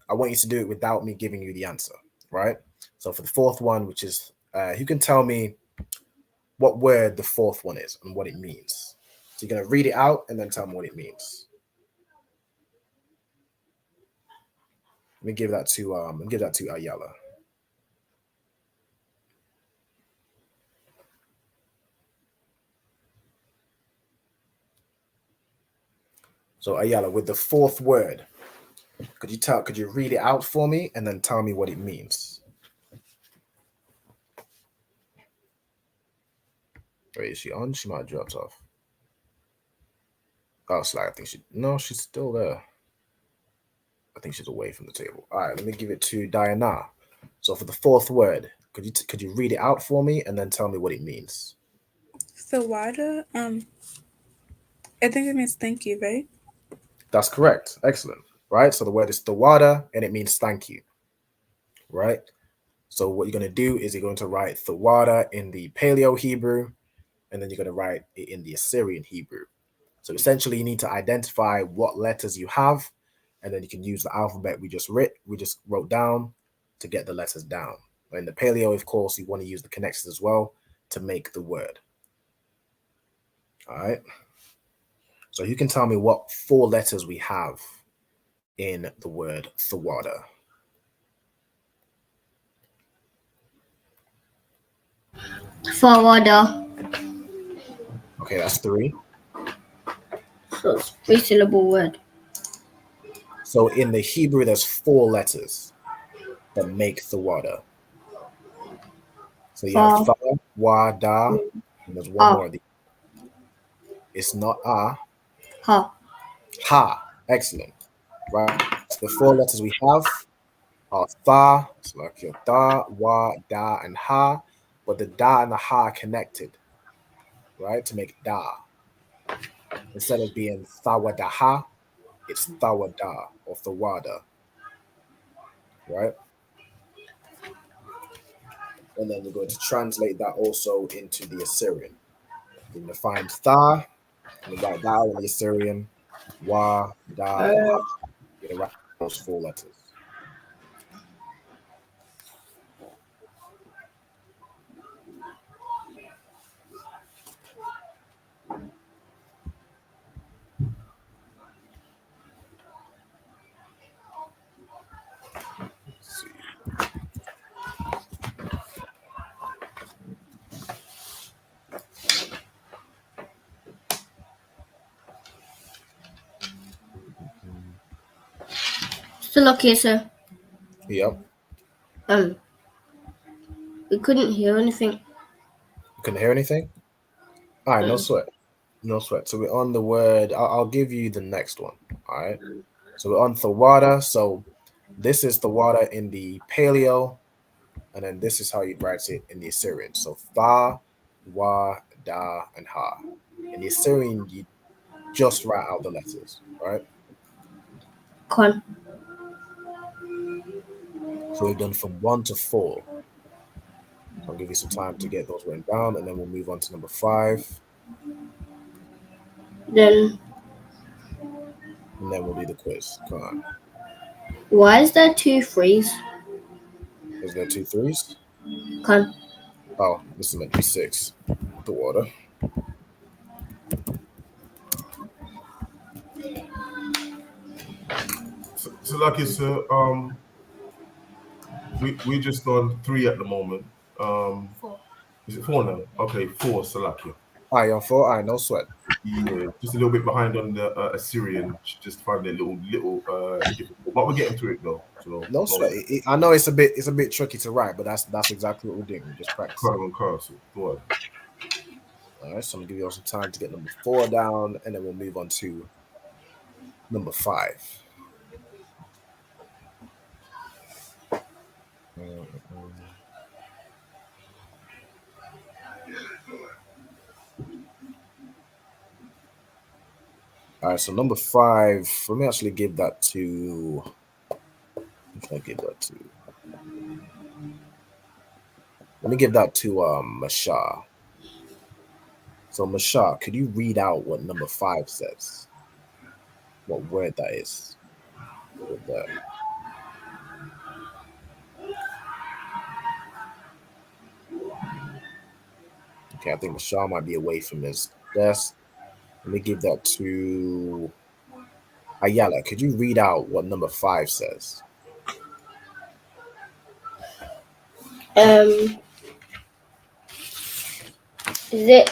I want you to do it without me giving you the answer, right? So for the fourth one, which is you can tell me what word the fourth one is and what it means. So you're gonna read it out and then tell me what it means. Let me give that to Ayala. So Ayala, with the fourth word, could you read it out for me and then tell me what it means? Wait, is she on? She might have dropped off. Oh, Slag, I think she's still there. I think she's away from the table. All right, let me give it to Diana. So for the fourth word, could you read it out for me and then tell me what it means? Thawada, I think it means thank you, right? That's correct. Excellent. Right? So the word is thawada and it means thank you. Right? So what you're going to do is you're going to write thawada in the Paleo Hebrew and then you're going to write it in the Assyrian Hebrew. So essentially you need to identify what letters you have and then you can use the alphabet we just wrote down to get the letters down. But in the Paleo, of course, you want to use the connections as well to make the word. All right. So you can tell me what 4 letters we have in the word thawada. Thawada. Okay, that's 3. So it's 3-syllable word. So in the Hebrew, there's 4 letters that make thawada. So you have tha, wa, da, and there's one more. It's not Ha. Ha. Excellent. Right. So the 4 letters we have are tha, so like your da, wa, da, and ha, but the da and the ha are connected, right, to make da. Instead of being thawadaha, it's thawada or thawada, right? And then you're going to translate that also into the Assyrian. You're going to find tha, and write that in the Assyrian, wa, da, and ha. You're going to write those 4 letters. Let's see. Still okay, sir. Yep. We couldn't hear anything. You couldn't hear anything? All right, no sweat. No sweat. So we're on the word. I'll give you the next one. All right. So we're on Thawada. So this is Thawada in the Paleo, and then this is how you write it in the Assyrian. So Tha, Wa, Da, and Ha. In the Assyrian, you just write out the letters, right? Con. So we've done from 1 to 4. So I'll give you some time to get those written down, and then we'll move on to number 5. Then. And then we'll do the quiz. Come on. Why is there 2 3s? Is there 2 3s? Con. Oh, this is meant to be 6. The water. So like it's we just on 3 at the moment. 4. Is it 4 now? Okay, 4, Salakia. All right, on 4. All right, no sweat. Yeah, just a little bit behind on the Assyrian. Just find it a little difficult, but we're getting to it though. So no sweat. I know it's a bit tricky to write, but that's exactly what we're doing. We're just practicing. All right, so I'm gonna give you all some time to get number 4 down, and then we'll move on to number 5. All right, so number 5. Let me actually give that to. Who can I give that to? Let me give that to Masha. So Masha, could you read out what number 5 says? What word that is? With that. Okay, I think Masha might be away from his desk. Let me give that to Ayala. Could you read out what number 5 says? Is it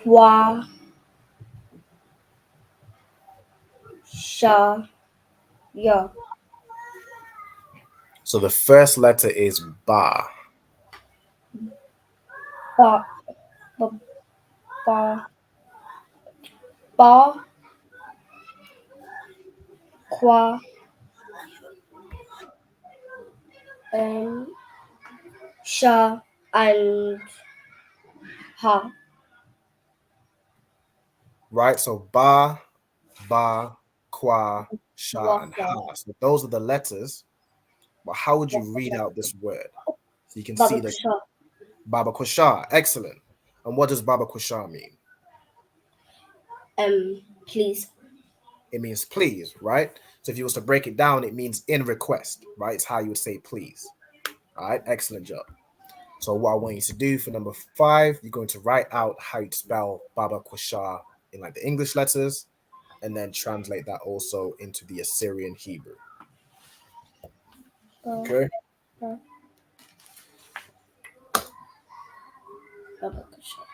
Wa Sha Ya? So the first letter is Ba. Ba Qua Sha and Ha. Right? So Ba, Kwa, Sha, and Ha. So those are the letters. But how would you read out this word? So you can see that Baba Kusha. Excellent. And what does Baba Kusha mean? Please. It means please, right? So if you was to break it down, it means in request, right? It's how you would say please. All right, excellent job. So what I want you to do for number 5, you're going to write out how you spell Baba Kusha in like the English letters, and then translate that also into the Assyrian Hebrew. Okay. Baba Kusha.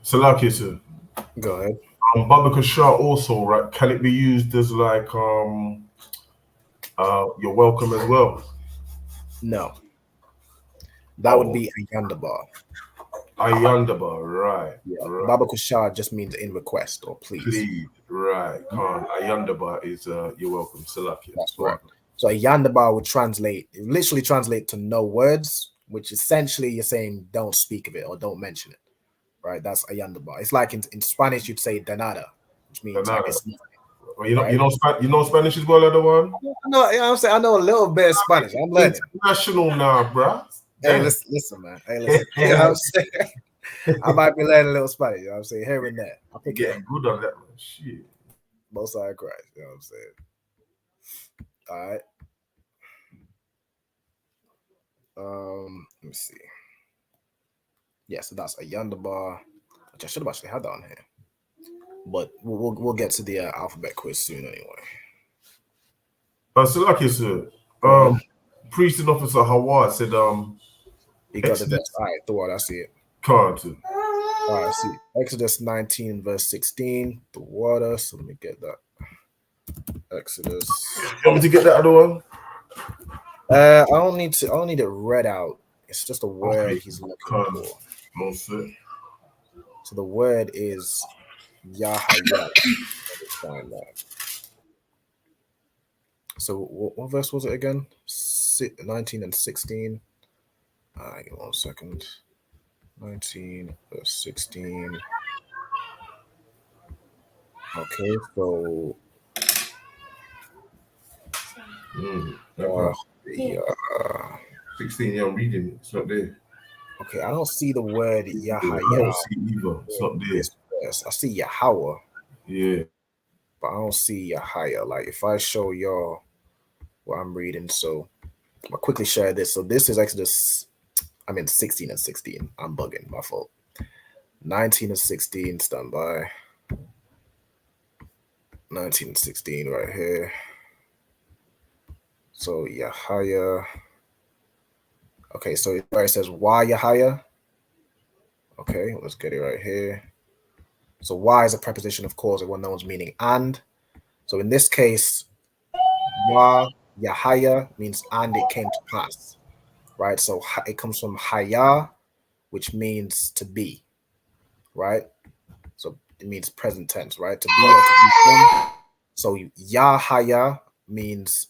Salaki, sir. Go ahead. Baba Kusha also, right? Can it be used as like you're welcome as well? No. That would be Ayandabar. Ayandabar, right. Yeah. Right. Baba Kusha just means in request or please. Please, right. Ayandabar is you're welcome. Salaki. That's right. So Ayandabar would literally translate to no words, which essentially you're saying don't speak of it or don't mention it. Right? That's Ayandabar. It's like in Spanish you'd say danada, which means like it's nothing. Well, you know Spanish as well, other one? No, you know what I'm saying? I know a little bit of Spanish. I'm learning. International now, bro. Hey, listen, man. Hey, listen. You know what I'm saying? I might be learning a little Spanish. You know what I'm saying? Here and there. I'll pick getting good on that, man. Shit. Most side Christ. You know what I'm saying? All right. Let me see. Yeah, so that's a Yondabar, which I should have actually had that on here. But we'll get to the alphabet quiz soon anyway. So like you said, priest and officer Hawa said, he got the verse. All right, Thor, I see it. Can't. All right, I see it. Exodus 19, verse 16, the water. So let me get that. Exodus. You want me to get that other one? I don't need it read out. It's just a word he's looking for. Mostly. So the word is Yahaya. Find that. So what verse was it again? 19 and 16. Give me 1 second. 19 verse 16. Okay, so 16, yeah, I'm reading. It's not there. Okay, I don't see the word Yahaya. I don't see either. It's not there. Yes, I see Yahweh. Yeah. But I don't see Yahaya. Like if I show y'all what I'm reading, so I'll quickly share this. So this is Exodus, 16 and 16. I'm bugging, my fault. 19 and 16, stand by. 19 and 16 right here. So Yahaya. Okay, so where it says why Yahaya. Okay, let's get it right here. So why is a preposition of cause, one knows meaning and. So in this case, why Yahaya means and it came to pass, right? So it comes from Haya, which means to be, right? So it means present tense, right? To be or to be from. So Yahaya means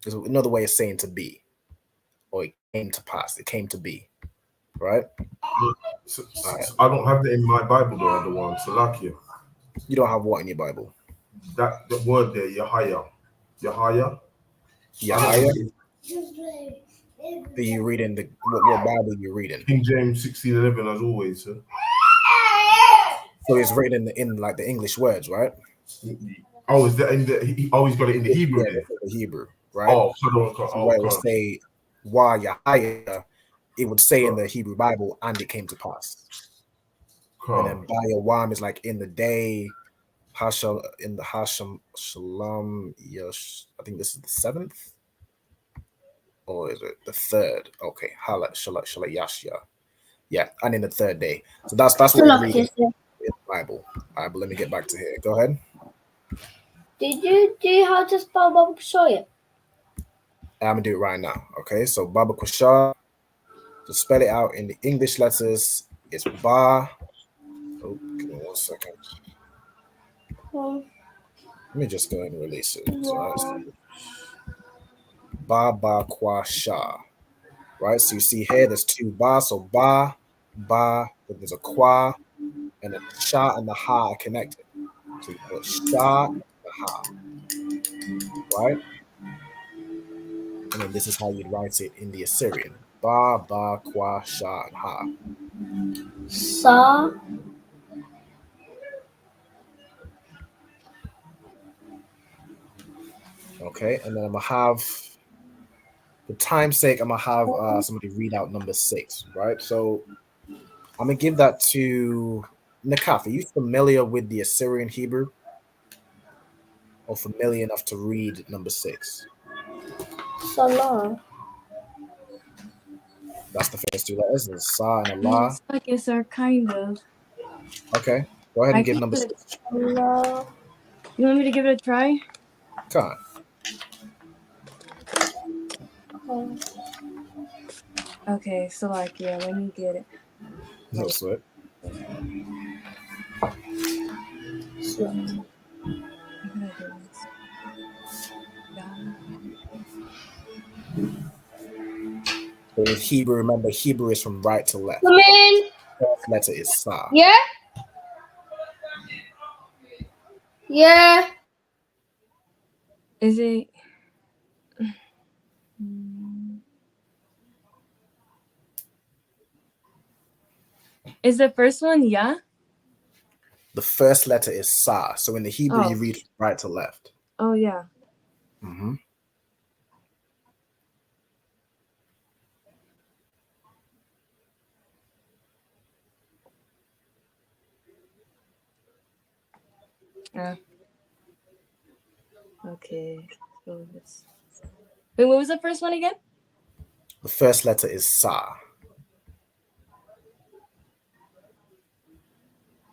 there's another way of saying to be, or it came to pass, it came to be, right? So I don't have that in my Bible, though, the one. Salakia. You don't have what in your Bible? That the word there, Yahaya. Yahaya. Yahaya. Are you reading what Bible are you reading? King James 16:11, as always, sir. So it's written in like the English words, right? Oh, is that in the? He always got it in the Hebrew. Yeah, the Hebrew, right? Oh, so where it would say why Yahaya, it would say in the Hebrew Bible, and it came to pass. And then Bayawam is like in the day, Hasham in the Hasham Shalom. Yes, I think this is the 7th, or is it the 3rd? Okay, Halat Shalat Shalat Yashya. Yeah, and in the 3rd day. So that's what we're reading in the Bible. All right, but let me get back to here. Go ahead. Do you how to spell Baba Kushoya? I'm gonna do it right now. Okay, so Baba Kushar, to spell it out in the English letters, it's Ba. Oh, give me 1 second. Let me just go ahead and release it. So Ba Ba Kwa Sha. Right, so you see here there's 2 Ba, so Ba, but there's a Kwa, and then the Sha and the Ha are connected. So you put Sha and the Ha. Right? And then this is how you'd write it in the Assyrian. Ba, Ba, Kwa, Sha, and Ha. Sa. Okay, and then I'm going to have, for time's sake, I'm going to have somebody read out number 6, right? So I'm going to give that to Nakaf. Are you familiar with the Assyrian Hebrew? Or familiar enough to read number 6? Salah. That's the first 2 letters. There's Sa and Allah. Yes, sir, kind of. Okay, go ahead and give number 6. Allah. You want me to give it a try? Come on. Okay, so let me get it. No sweat. So in Hebrew, remember Hebrew is from right to left. Come in. First letter is Sa. Yeah? Yeah. Is it? Is the first one yeah? The first letter is Sa. So in the Hebrew, you read from right to left. Oh, yeah. Mm-hmm. Okay. So let's. Wait, what was the first one again? The first letter is Sa.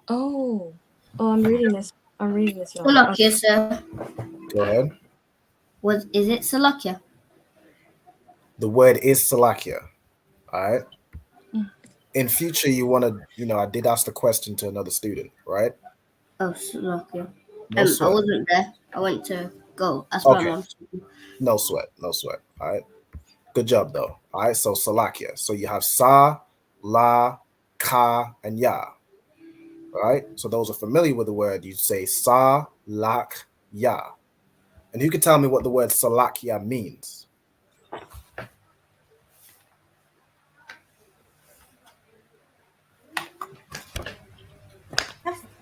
Oh. Oh, I'm reading this. I'm reading this wrong. Salakia, sir. Go ahead. Is it Salakia? The word is Salakia. All right. In future, you want to, I did ask the question to another student, right? Oh, Salakia. No I sweat. wasn't there. I went to go ask my Okay. mom. No sweat. No sweat. All right. Good job, though. All right. So Salakia. So you have Sa, La, Ka, and Ya. All right. So those are familiar with the word. You say Sa, Lak, Ya. And who can tell me what the word Salakia means?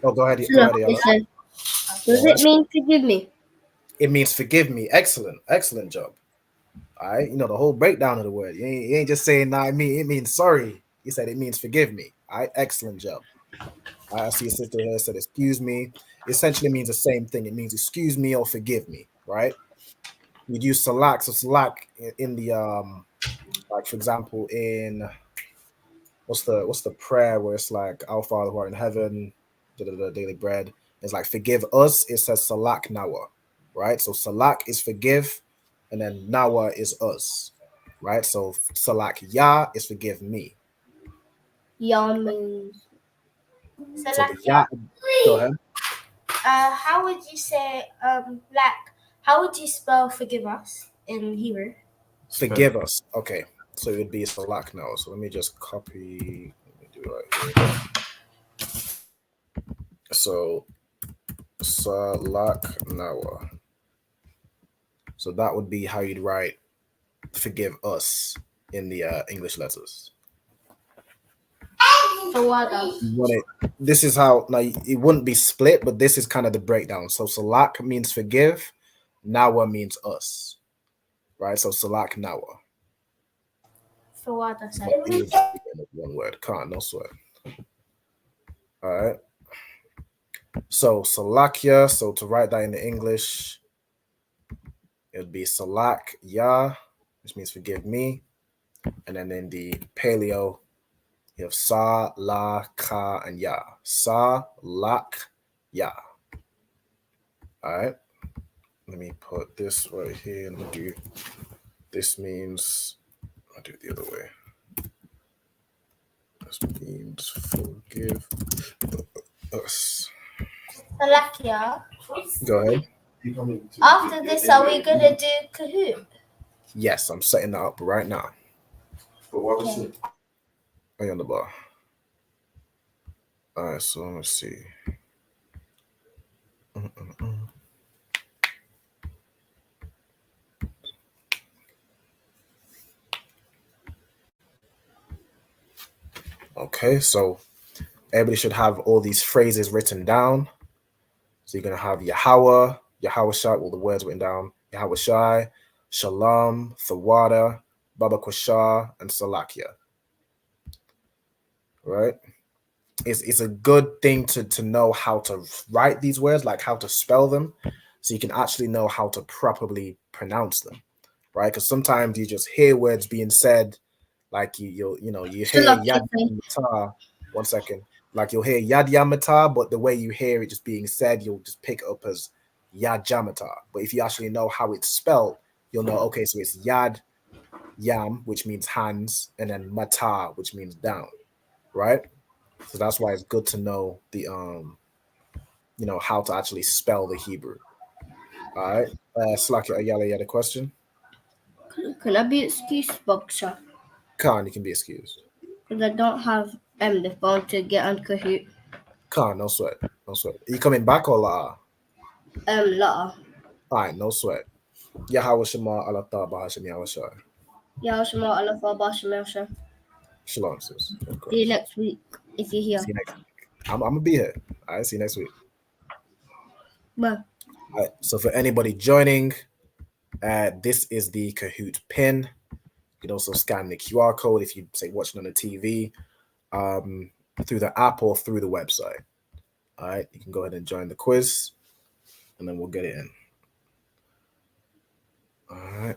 Oh, go ahead. Go ahead, Yana. Does it mean forgive me? It means forgive me. Excellent. Excellent job. All right. The whole breakdown of the word. You ain't just saying, nah, it means sorry. You said it means forgive me. All right. Excellent job. All right, I see a sister here said, excuse me. It essentially means the same thing. It means excuse me or forgive me, right? We'd use salak. So salak in the, like, for example, in, what's the prayer where it's like, our Father who art in heaven, daily bread. It's like, forgive us. It says salak nawa, right? So salak is forgive, and then nawa is us, right? So salak ya is forgive me. Ya means. So the ya, go ahead. How would you say how would you spell forgive us in Hebrew? Forgive us. Okay. So it would be salak now. So let me just copy. Let me do it right here. So salak nawa. So that would be how you'd write forgive us in the English letters. This is how, now it wouldn't be split, but this is kind of the breakdown. So salak means forgive, nawa means us, right? So salak nawa. Fawada said. One word, can't, no sweat. All right. So salakia. So to write that in the English, it would be salak ya, which means forgive me, and then in the paleo, you have sa, la, ka, and ya. Sa, lak, ya. All right. Let me put this right here and do. This means, I'll do it the other way. This means forgive us. Salakia. Go ahead. After this, are we gonna do Kahoot? Yes, I'm setting that up right now. Okay. Are you on the bar? All right, so let's see. Okay, so everybody should have all these phrases written down. So you're going to have Yahweh, Yahweh Shai, all the words written down, Yahweh Shai, Shalom, Thawada, Baba Kwashah, and Salakia. Right? It's a good thing to know how to write these words, like how to spell them, so you can actually know how to properly pronounce them, right? Because sometimes you just hear words being said, like you hear Yad Yamata. 1 second. Like you'll hear Yad Yamata, but the way you hear it just being said, you'll just pick it up as Yad Jamata. But if you actually know how it's spelled, you'll know, okay, so it's Yad Yam, which means hands, and then Mata, which means down, right? So that's why it's good to know the how to actually spell the Hebrew. All right. Slacky Ayala, you had a question? Can I be excused, Boxer? Khan, you can be excused. Because I don't have the phone to get on Kahoot. Khan, no sweat. No sweat. Are you coming back or la? La. All right, no sweat. Yahweh Shema Alata Bahashim Yahweh Shai. Yahweh Shema Allah Bahashim Yahweh. Shalom, sis. See you next week if you're here. See you next week. I'm gonna be here. All right, see you next week. Bye. All right, so for anybody joining, this is the Kahoot pin. You can also scan the QR code if you say watching on the TV, through the app or through the website. All right, you can go ahead and join the quiz. and then we'll get it in. All right.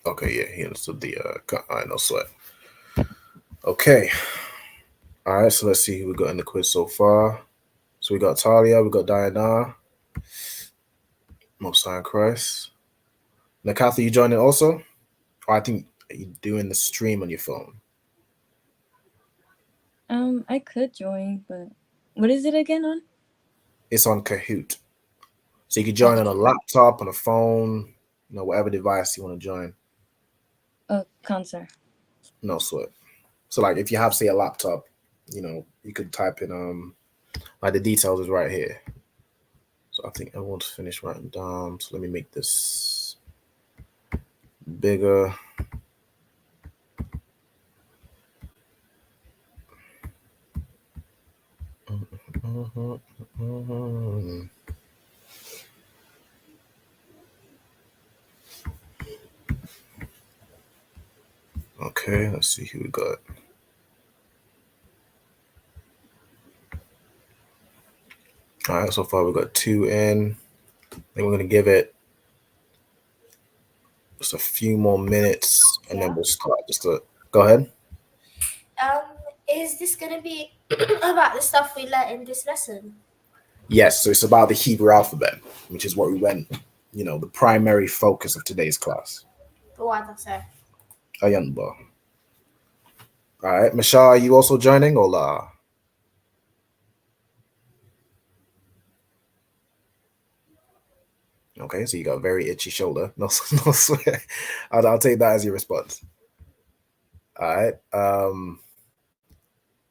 Okay, yeah, he understood the all right, no sweat. Okay. All right, so let's see who we got in the quiz so far. So we got Talia, we got Diana, Most High Christ. Nakatha, you joining also? Or I think you're doing the stream on your phone. I could join, but what is it again on? It's on Kahoot. So you can join on a laptop, on a phone, whatever device you want to join. Oh, concert. No sweat. So like if you have, say, a laptop, you could type in like the details is right here. So I think I want to finish writing down. So let me make this bigger. Okay, let's see who we got. All right, so far we got 2 in. I think we're gonna give it just a few more minutes, and then we'll start. Go ahead. Is this gonna be about the stuff we learned in this lesson? Yes, so it's about the Hebrew alphabet, which is what we went, the primary focus of today's class. What I say? All right, Mashal, are you also joining or la? Okay, so you got a very itchy shoulder. No swear. I'll take that as your response. All right.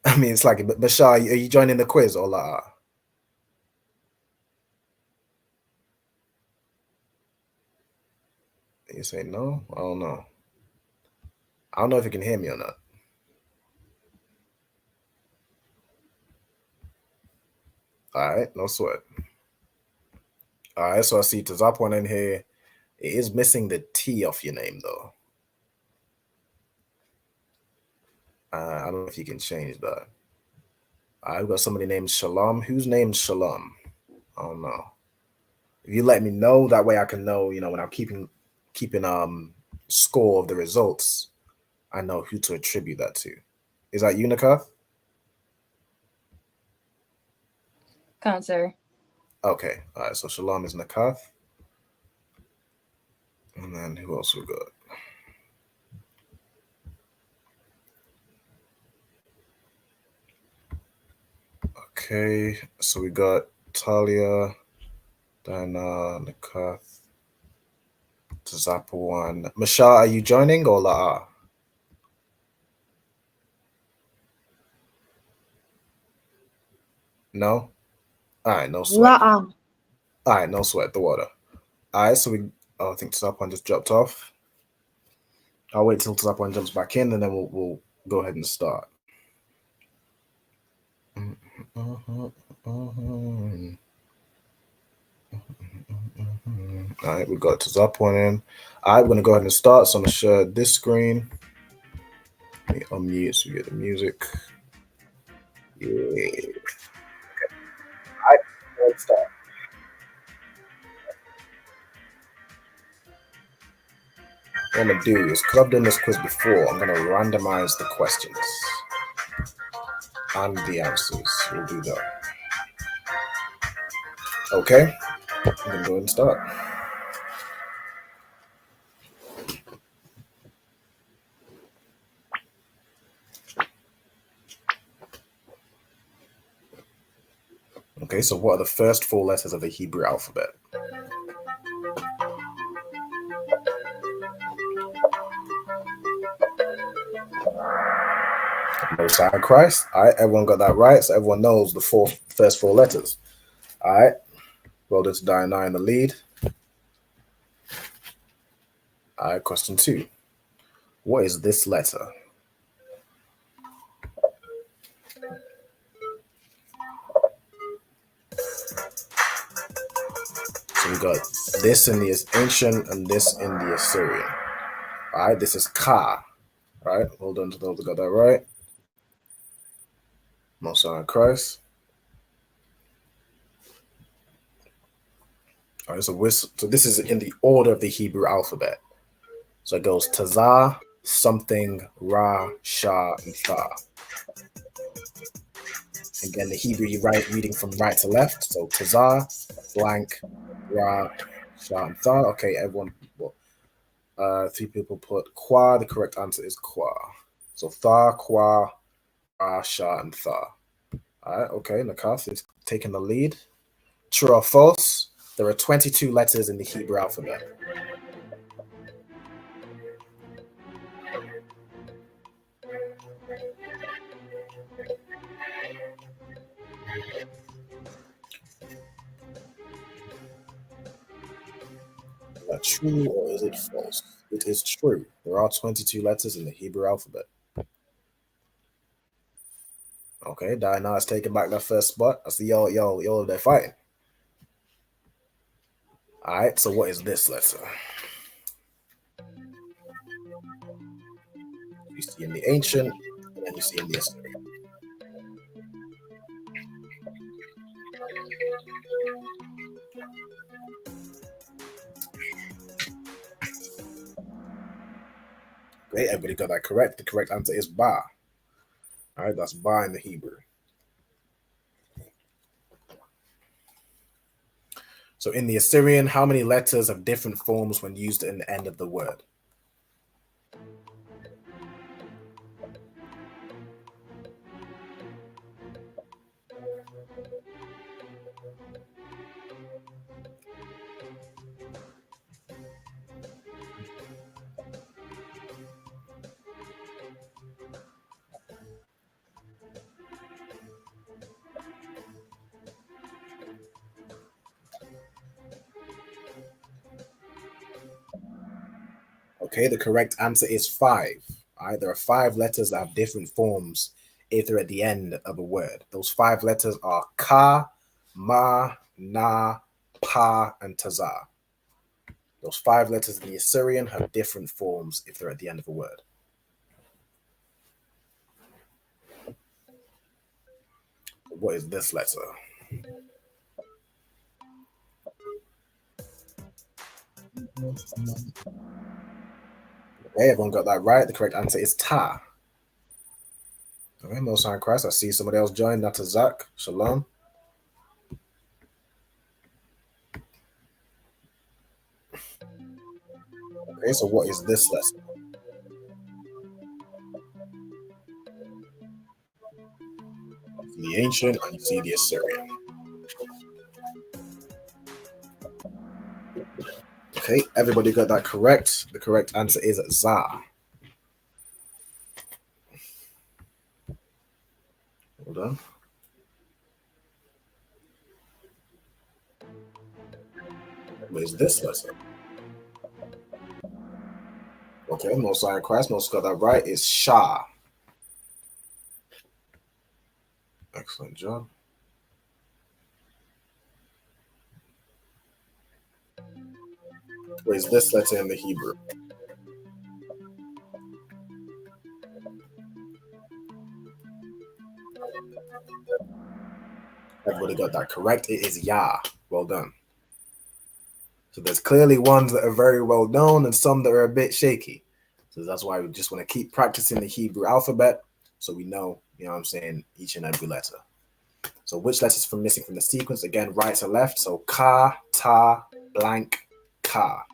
I mean, it's like, Mashal, are you joining the quiz or la? You say no? I don't know. I don't know if you can hear me or not. All right, no sweat. All right, so I see Tazapwan in here. It is missing the T off your name, though. I don't know if you can change that. I've got somebody named Shalom. Whose name's Shalom? I don't know. If you let me know, that way I can know, when I'm keeping score of the results, I know who to attribute that to. Is that you, Nakath? Concert. Okay. All right. So Shalom is Nakath. And then who else we got? Okay. So we got Talia, Diana, Nakath, Tazapawan. Mashal, are you joining or la? No? All right, no sweat. All right, no sweat, the water. All right, so I think Tazapawan just dropped off. I'll wait till Tazapawan jumps back in, and then we'll go ahead and start. All right, we got Tazapawan in. All right, we're going to go ahead and start. So I'm going to share this screen. Let me unmute so we get the music. Yeah. Okay. All right, let's start. What I'm going to do is, because I've done this quiz before, I'm going to randomize the questions and the answers. We'll do that. Okay, I'm going to go ahead and start. Okay, so what are the first 4 letters of the Hebrew alphabet? Most High Christ. All right, everyone got that right. So everyone knows the first 4 letters. All right, well, that's Diana in the lead. All right, question 2. What is this letter? So we got this in the ancient and this in the Assyrian. All right, this is Ka. All right, hold on to those who got that right. Most on Christ. All right, so this is in the order of the Hebrew alphabet. So it goes Tazah, something, Ra, Shah, and Tha. Again, the Hebrew you write reading from right to left. So Tazah, blank, Ra, Shah, and Tha. Okay, everyone. Well, 3 people put Qua. The correct answer is Qua. So Tha, Qua, Ra, Shah, and Tha. All right. Okay, Nakas is taking the lead. True or false? There are 22 letters in the Hebrew alphabet. Is that true or is it false? It is true. There are 22 letters in the Hebrew alphabet. Okay, Diana is taking back that first spot. I see y'all, they're fighting. All right, so what is this letter? You see in the ancient, and then you see in the Assyrian. Great, everybody got that correct. The correct answer is Ba. All right, that's Ba in the Hebrew. So in the Assyrian, how many letters have different forms when used in the end of the word? Okay, the correct answer is 5. All right, there are 5 letters that have different forms if they're at the end of a word. Those 5 letters are Ka, Ma, Na, Pa, and Tazah. Those 5 letters in the Assyrian have different forms if they're at the end of a word. What is this letter? Okay, everyone got that right. The correct answer is Ta. Okay, Most High Christ. I see somebody else joined. That's Zach. Shalom. Okay, so what is this lesson? The ancient and you see the Assyrian. Okay, everybody got that correct. The correct answer is Za. Hold on. What is this lesson? Okay, Most High Christ. Most got that right. It's Shah. Excellent job. What is this letter in the Hebrew? Everybody got that correct. It is Yah. Well done. So there's clearly ones that are very well known and some that are a bit shaky. So that's why we just want to keep practicing the Hebrew alphabet so we know, you know what I'm saying, each and every letter. So which letters from missing from the sequence? Again, right to left. So Ka, Ta, blank, Ka.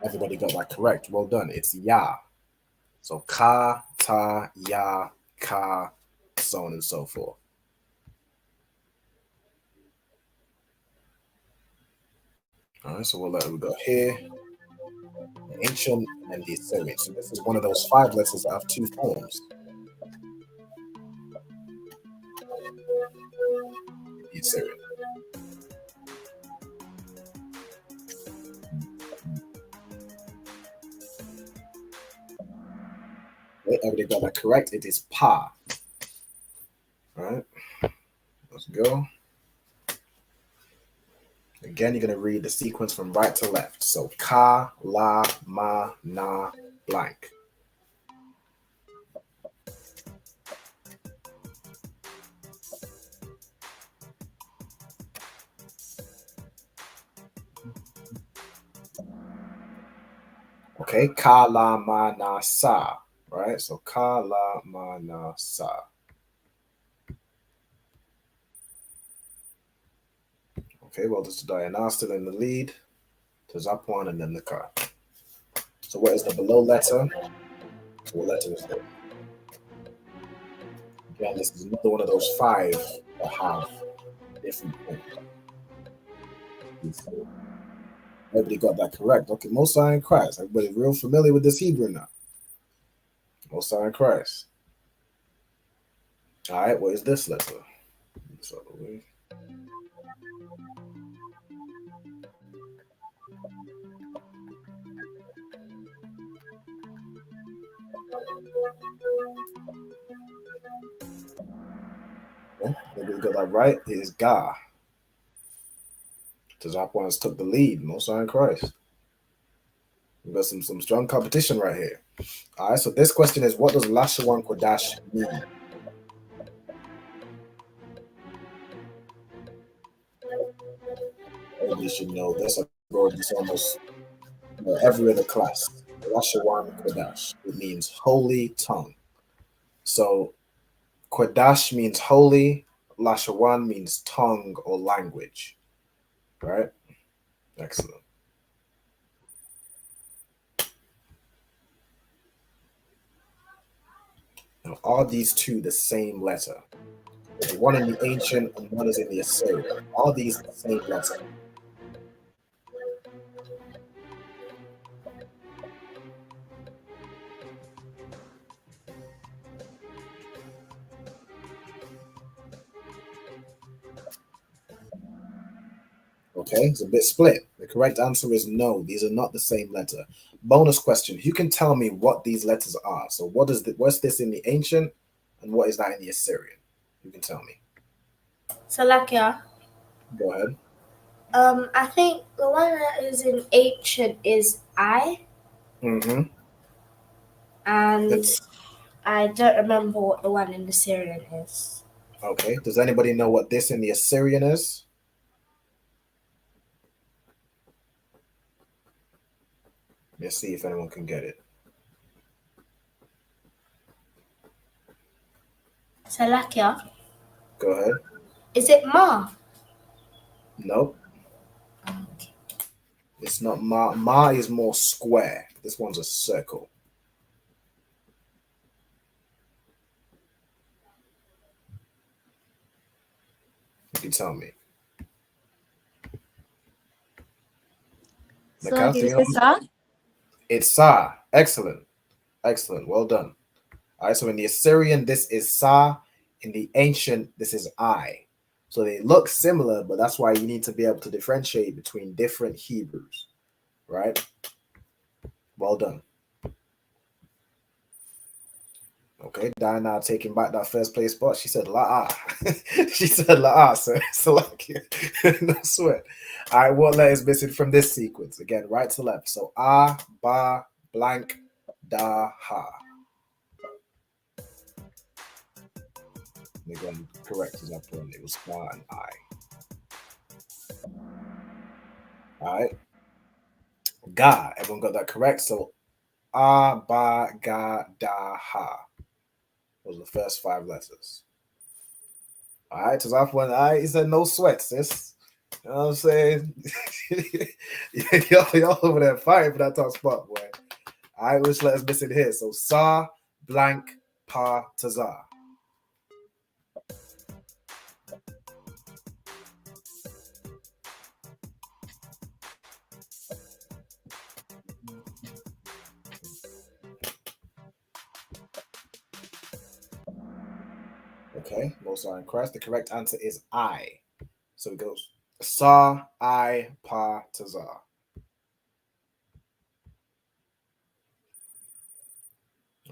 Everybody got that correct. Well done. It's Ya. So Ka, Ta, Ya, Ka, so on and so forth. All right, so we go here. The ancient and the Assyrian. So this is one of those 5 letters that have 2 forms. The Assyrian. Okay, everybody got that correct. It is Pa. All right, let's go. Again, you're going to read the sequence from right to left. So Ka, La, Ma, Na, blank. Okay, Ka, La, Ma, Na, Sa. Right? So Ka, La, Ma, Na, Sa. Okay, well, this is Diana still in the lead. To Zapwan and then the Ka. So what is the below letter? So what letter is it? Again, this is another one of those 5 that have different things. Everybody got that correct. Okay, Mosai and Christ. Everybody real familiar with this Hebrew now. Mosai and Christ. All right, what is this letter? Okay, everybody got that right. It is Ga. Tazapwans took the lead. Mosai and Christ. We've got some strong competition right here. All right, so this question is, what does Lashawan Qadash mean? Everybody should know this. I've heard this almost every other class. Lashawan Qadash. It means holy tongue. So Qadash means holy. Lashawan means tongue or language. Right? Excellent. Now, are these two the same letter? One in the ancient and one is in the Assyrian. Are these the same letter? Okay, it's a bit split. The correct answer is no. These are not the same letter. Bonus question: who can tell me what these letters are? So, what's this in the ancient, and what is that in the Assyrian? You can tell me. Salakia. Go ahead. I think the one that is in ancient is I. Mm-hmm. And I don't remember what the one in the Syrian is. Okay. Does anybody know what this in the Assyrian is? Let's see if anyone can get it. Salakia. Go ahead. Is it Ma? Nope. Okay. It's not Ma. Ma is more square. This one's a circle. You can tell me. So, did you say Sa? It's Sa. Excellent. Excellent. Well done. All right. So in the Assyrian, this is Sa. In the ancient, this is I. So they look similar, but that's why you need to be able to differentiate between different Hebrews. Right? Well done. Okay, Diana taking back that first place spot. She said La'a. She said La'a, so like no sweat. All right, what letter is missing from this sequence? Again, right to left. So A, Ba, blank, Da, Ha. And again, correct as I put it was Ba and I. All right. Ga, everyone got that correct. So A, Ba, Ga, Da, Ha. Those are the first 5 letters. All right, so off one. All right, he said no sweat, sis. You know what I'm saying? y'all over there fighting for that top spot, boy. All right, which letters missing here? So Sa, blank, Pa, Tazar. Okay, most are incorrect. The correct answer is I. So it goes Sa, I, Pa, Tazar.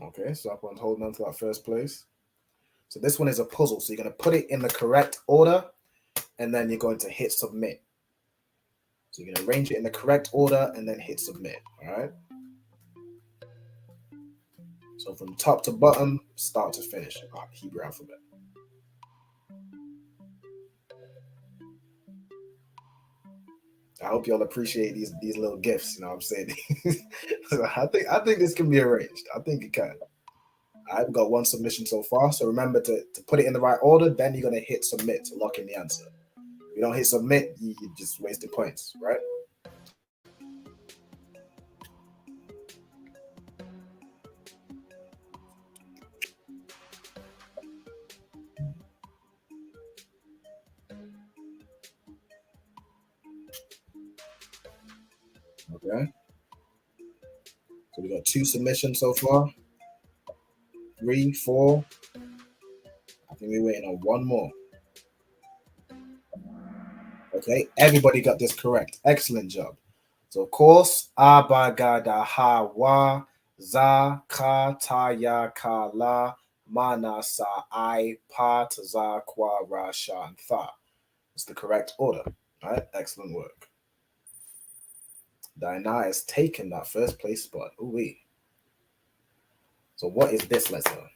Okay, so everyone's holding on to that first place. So this one is a puzzle. So you're going to put it in the correct order, and then you're going to hit submit. So you're going to arrange it in the correct order and then hit submit. All right. So from top to bottom, start to finish, Hebrew alphabet. I hope y'all appreciate these little gifts. You know what I'm saying? So I think this can be arranged. I think it can. I've got one submission so far. So remember to put it in the right order. Then you're gonna hit submit to lock in the answer. If you don't hit submit, you just wasted points, right? Okay. So we got 2 submissions so far. 3, 4. I think we're waiting on one more. Okay, everybody got this correct. Excellent job. So of course, Abagada Hawa Za Ka Ta Ya Ka La Mana Sa I Pa Ta Za Kwa Ra Sha and Tha. It's the correct order. All right, excellent work. Diana has taken that first place spot. Ooh-wee. So what is this letter?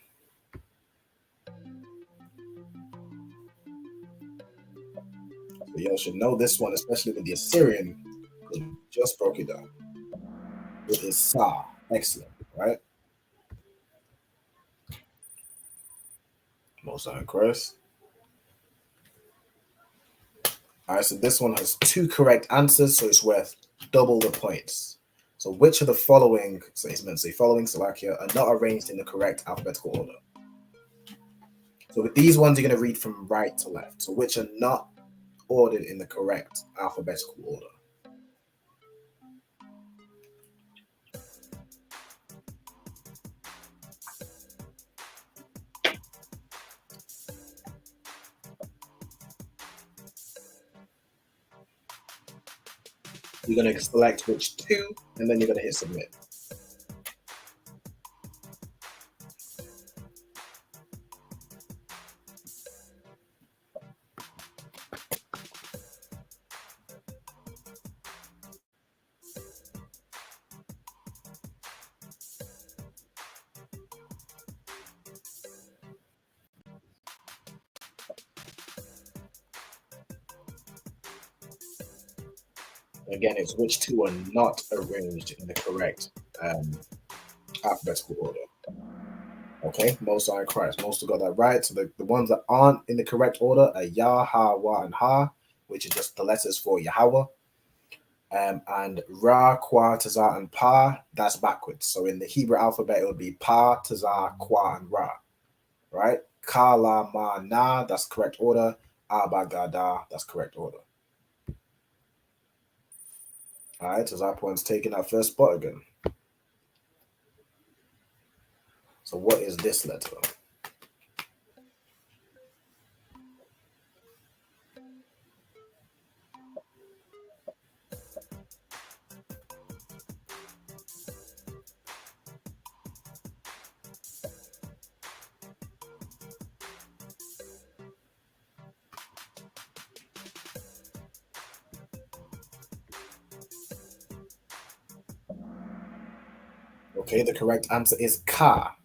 So y'all should know this one, especially with the Assyrian, because we just broke it down. It is Sa. Excellent, right? Most are correct. All right, so this one has 2 correct answers, so it's worth double the points. So which of the following, so it's meant to say following Salakia, are not arranged in the correct alphabetical order? So with these ones, you're going to read from right to left. So which are not ordered in the correct alphabetical order? You're going to select which 2, and then you're going to hit submit. Again, it's which 2 are not arranged in the correct alphabetical order. Okay, most are correct. Most have got that right. So the ones that aren't in the correct order are Ya, Ha, Wa, and Ha, which are just the letters for Yahweh. And Ra, Kwa, Tazar, and Pa, that's backwards. So in the Hebrew alphabet, it would be Pa, Tazar, Kwa, and Ra. Right? Ka, La, Ma, Na, that's correct order. Aba, Gada, that's correct order. All right, Tazar points taking that first spot again. So what is this letter? Okay, the correct answer is Ka.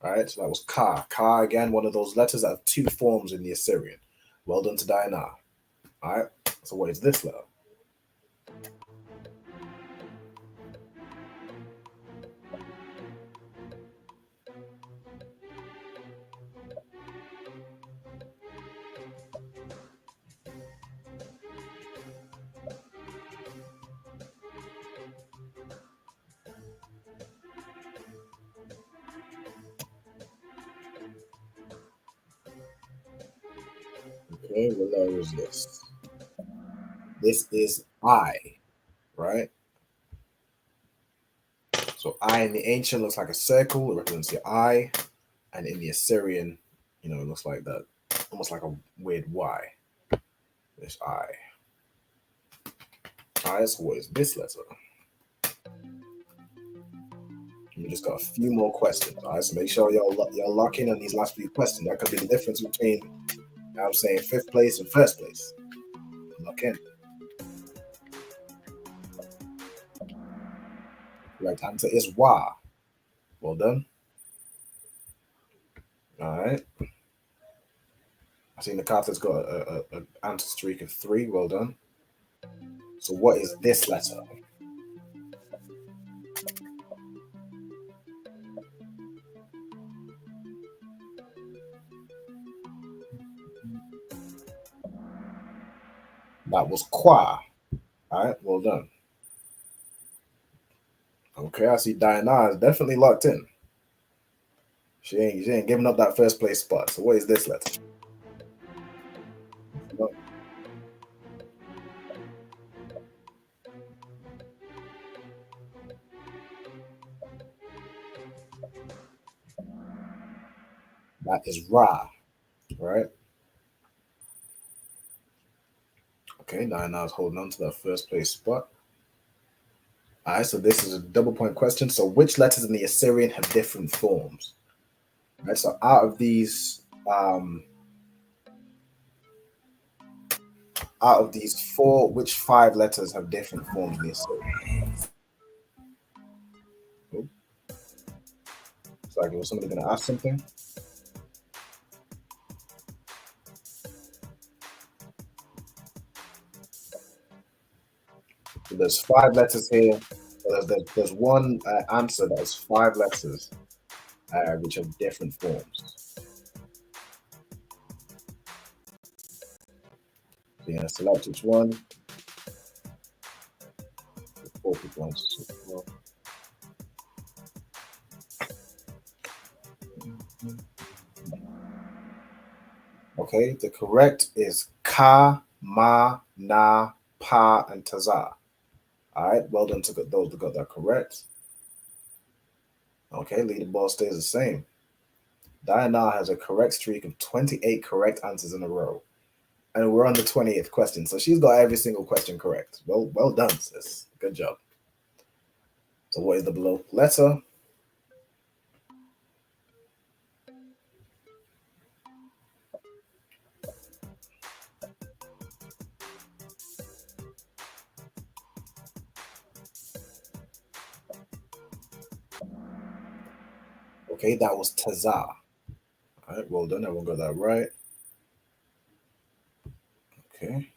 All right, so that was Ka. Ka, again, one of those letters that have 2 forms in the Assyrian. Well done to Diana. All right, so what is this letter? Okay, what letter is this? This is I, right? So I in the ancient looks like a circle. It represents your eye. And in the Assyrian, You know, it looks like that, almost like a weird Y. This I. All right, so what is this letter? We just got a few more questions. All right, so make sure y'all lock in on these last few questions. That could be the difference between, you know what I'm saying, 5th place and 1st place. Lock in. Correct answer is Y. Well done. All right. I see Nakata's got a answer streak of 3. Well done. So what is this letter? That was Qua. All right, well done. Okay, I see Diana is definitely locked in. She ain't giving up that 1st place spot. So what is this letter? That is Ra, right? Okay, Diana's holding on to that 1st place spot. All right, so this is a double point question. So which letters in the Assyrian have different forms? All right, so out of these 4, which 5 letters have different forms in the Assyrian? Oh. It's like, was somebody going to ask something? So there's 5 letters here. So there's one answer that has 5 letters, which have different forms. So you're going to select which one. 4 people answer. Okay, the correct is Ka, Ma, Na, Pa, and Taza. All right, well done to those that got that correct. Okay, leaderboard stays the same. Diana has a correct streak of 28 correct answers in a row. And we're on the 20th question, so she's got every single question correct. Well done, sis. Good job. So what is the below letter? Okay, that was Taza. All right, well done. Everyone got that right. Okay.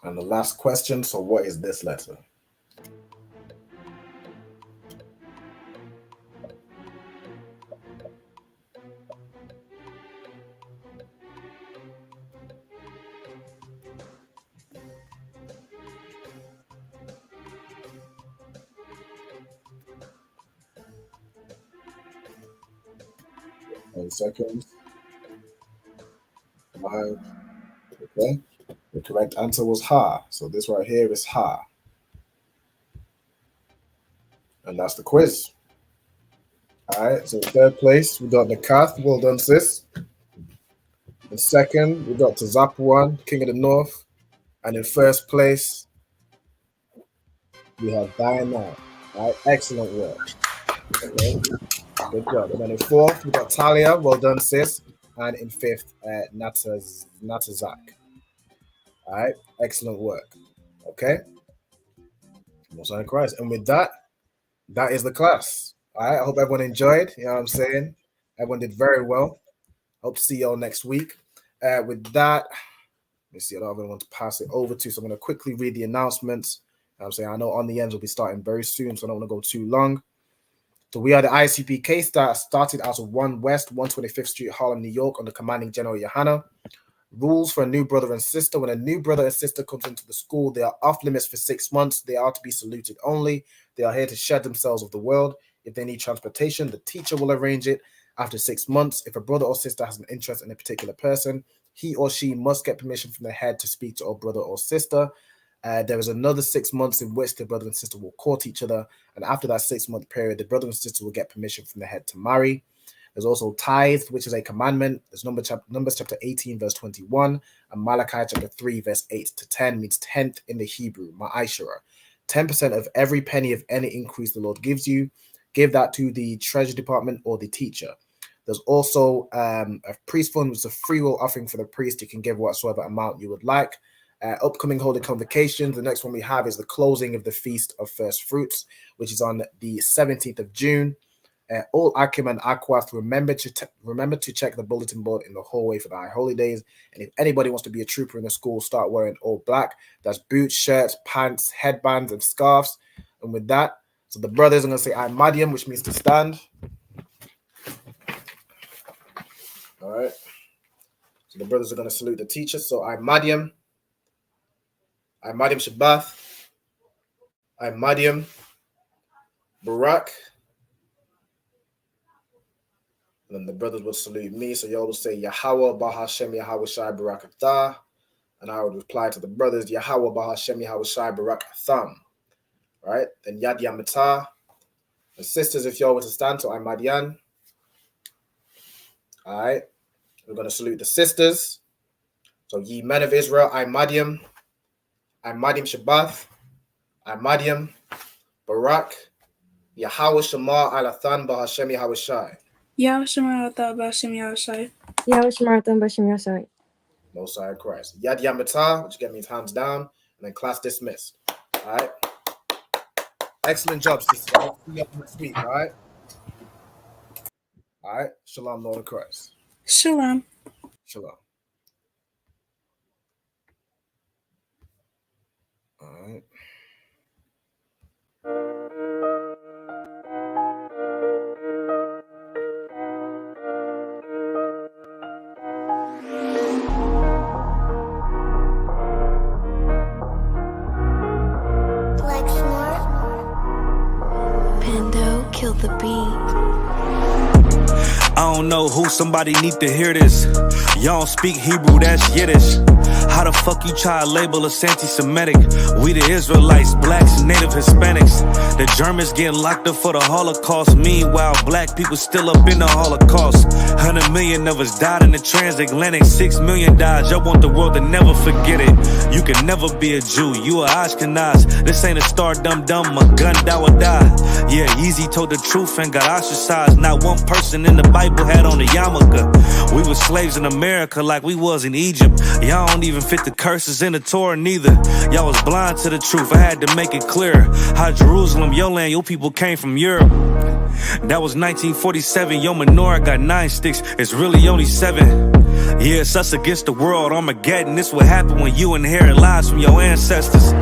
And the last question, so what is this letter? Seconds. 5. Okay. The correct answer was Ha. So this right here is Ha. And that's the quiz. All right. So in 3rd place, we got Nakath. Well done, sis. In 2nd, we got Tazapuan, King of the North. And in 1st place, we have Diana. All right. Excellent work. Okay. Good job. And then in 4th, we got Talia. Well done, sis. And in 5th, Natazak. All right. Excellent work. Okay. Most high Christ. And with that, that is the class. All right. I hope everyone enjoyed. You know what I'm saying? Everyone did very well. Hope to see y'all next week. With that, let me see. I don't really want to pass it over to. So I'm going to quickly read the announcements. You know what I'm saying? I know On the Ends will be starting very soon, so I don't want to go too long. So we are the ISUPK that started out of 1 West, 125th Street, Harlem, New York, under commanding General Yohana. Rules for a new brother and sister. When a new brother and sister comes into the school, they are off limits for 6 months. They are to be saluted only. They are here to shed themselves of the world. If they need transportation, the teacher will arrange it. After 6 months, if a brother or sister has an interest in a particular person, he or she must get permission from the head to speak to a brother or sister. There is another 6 months in which the brother and sister will court each other. And after that 6 month period, the brother and sister will get permission from the head to marry. There's also tithe, which is a commandment. There's Numbers chapter 18, verse 21, and Malachi chapter 3, verse 8 to 10 means tenth in the Hebrew, ma'ashara. 10% of every penny of any increase the Lord gives you, give that to the treasury department or the teacher. There's also a priest fund, which is a free will offering for the priest. You can give whatsoever amount you would like. Upcoming holy convocations. The next one we have is the closing of the Feast of First Fruits, which is on the 17th of June. All Akim and Akwath, remember to check the bulletin board in the hallway for the High Holy Days. And if anybody wants to be a trooper in the school, start wearing all black. That's boots, shirts, pants, headbands, and scarves. And with that, so the brothers are going to say I'm Madiam, which means to stand. All right. So the brothers are going to salute the teacher. So I'm Madiam. I'm Madiam Shabbath. I'm Madiam Barak. And then the brothers will salute me. So y'all will say Yahweh Bahashem Yahweh Shai Barak Atah. And I would reply to the brothers Yahweh Bahashem Yahweh Shai Barak Atham. Right? Then Yad Yamatah. The sisters, if y'all were to stand, so I'm Madian. All right. We're going to salute the sisters. So ye men of Israel, I'm Madiam. I'm Madiam Shabbath. I'm Madiam Barak. Yahweh Shema Alathan Bahashem Yahweh Shai. Yahweh Shema Alathan Bahashem Yahweh Shai. Yahweh Shema Alathan Bahashem Yahweh Shai. Most High Christ. Yad Yamatah, which again means hands down, and then class dismissed. All right. Excellent job, sisters. I'll see you up next week. All right. All right. Shalom, Lord of Christ. Shalom. Shalom. All right. Pando, kill the beat. I don't know who, somebody need to hear this. Y'all don't speak Hebrew, that's Yiddish. How the fuck you try to label us anti-Semitic? We the Israelites, blacks, native Hispanics. The Germans getting locked up for the Holocaust. Meanwhile, black people still up in the Holocaust. 100 million of us died in the transatlantic. 6 million died, y'all want the world to never forget it. You can never be a Jew, you a Ashkenaz. This ain't a star dum-dum, a gun die or die. Yeah, Yeezy told the truth and got ostracized. Not one person in the Bible had on a yarmulke. We were slaves in America like we was in Egypt. Y'all don't even fit the curses in the Torah neither. Y'all was blind to the truth, I had to make it clear. How Jerusalem, your land, your people came from Europe. That was 1947, your menorah got 9 sticks, it's really only 7. Yeah, it's us against the world, Armageddon. This what happened when you inherit lies from your ancestors.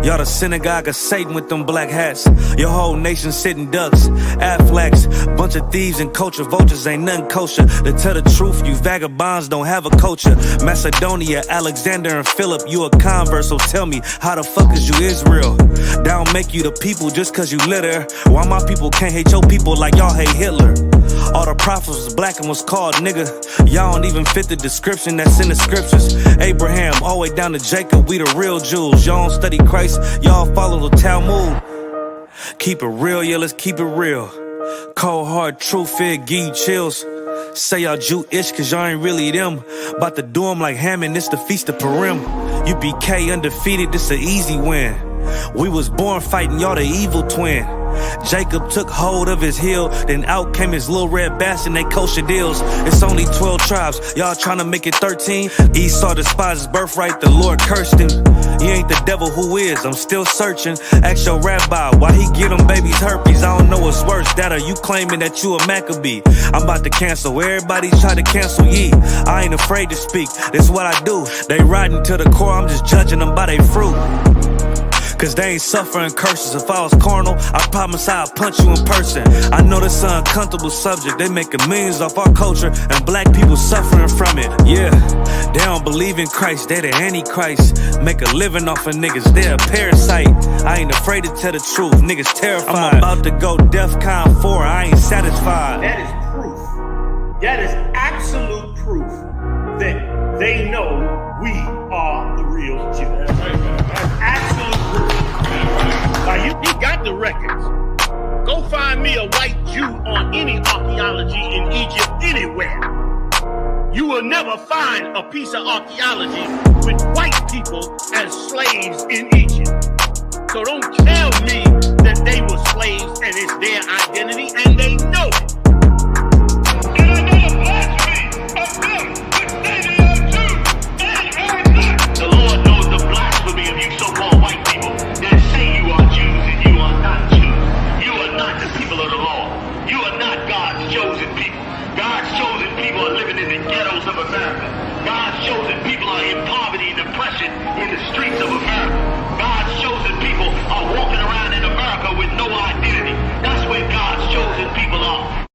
Y'all the synagogue of Satan with them black hats. Your whole nation sitting ducks, Aflacs. Bunch of thieves and culture vultures, ain't nothing kosher. To tell the truth, you vagabonds don't have a culture. Macedonia, Alexander and Philip, you a convert, so tell me, how the fuck is you Israel? That don't make you the people just cause you litter. Why my people can't hate your people like y'all hate Hitler? All the prophets was black and was called nigga. Y'all don't even fit the description that's in the scriptures. Abraham all the way down to Jacob, we the real Jews. Y'all don't study Christ, y'all follow the Talmud. Keep it real, yeah, let's keep it real. Cold hard truth, it give you chills. Say y'all Jewish cause y'all ain't really them. About to do them like Hammond, it's the Feast of Purim. UPK undefeated, this an easy win. We was born fighting, y'all the evil twin. Jacob took hold of his heel, then out came his little red bastard, they kosher deals. It's only 12 tribes, y'all trying to make it 13. Esau despised his birthright, the Lord cursed him. He ain't the devil, who is? I'm still searching. Ask your rabbi, why he get them babies herpes? I don't know what's worse, that or you claiming that you a Maccabee. I'm about to cancel, everybody try to cancel ye. I ain't afraid to speak, this what I do. They riding to the core, I'm just judging them by their fruit. Cause they ain't suffering curses. If I was carnal, I promise I'd punch you in person. I know this is an uncomfortable subject. They making millions off our culture and black people suffering from it. Yeah, they don't believe in Christ, they the Antichrist. Make a living off of niggas, they a parasite. I ain't afraid to tell the truth, niggas terrified. I'm about to go DEFCON 4, I ain't satisfied. That is proof. That is absolute proof that they know we are the real Jews. That's absolute proof. Now you got the records. Go find me a white Jew on any archaeology in Egypt never find a piece of archaeology with white people as slaves in Egypt. So don't tell me that they were slaves and it's their identity, and they know it. And I know the blasphemy of them would say they are Jews and are not. The Lord knows the blasphemy of you so-called white people that say you are Jews and you are not Jews. You are not the people of the law. You are not God's chosen people. God's chosen people are living in the ghettos of America. God's chosen people are in poverty and depression in the streets of America. God's chosen people are walking around in America with no identity. That's where God's chosen people are.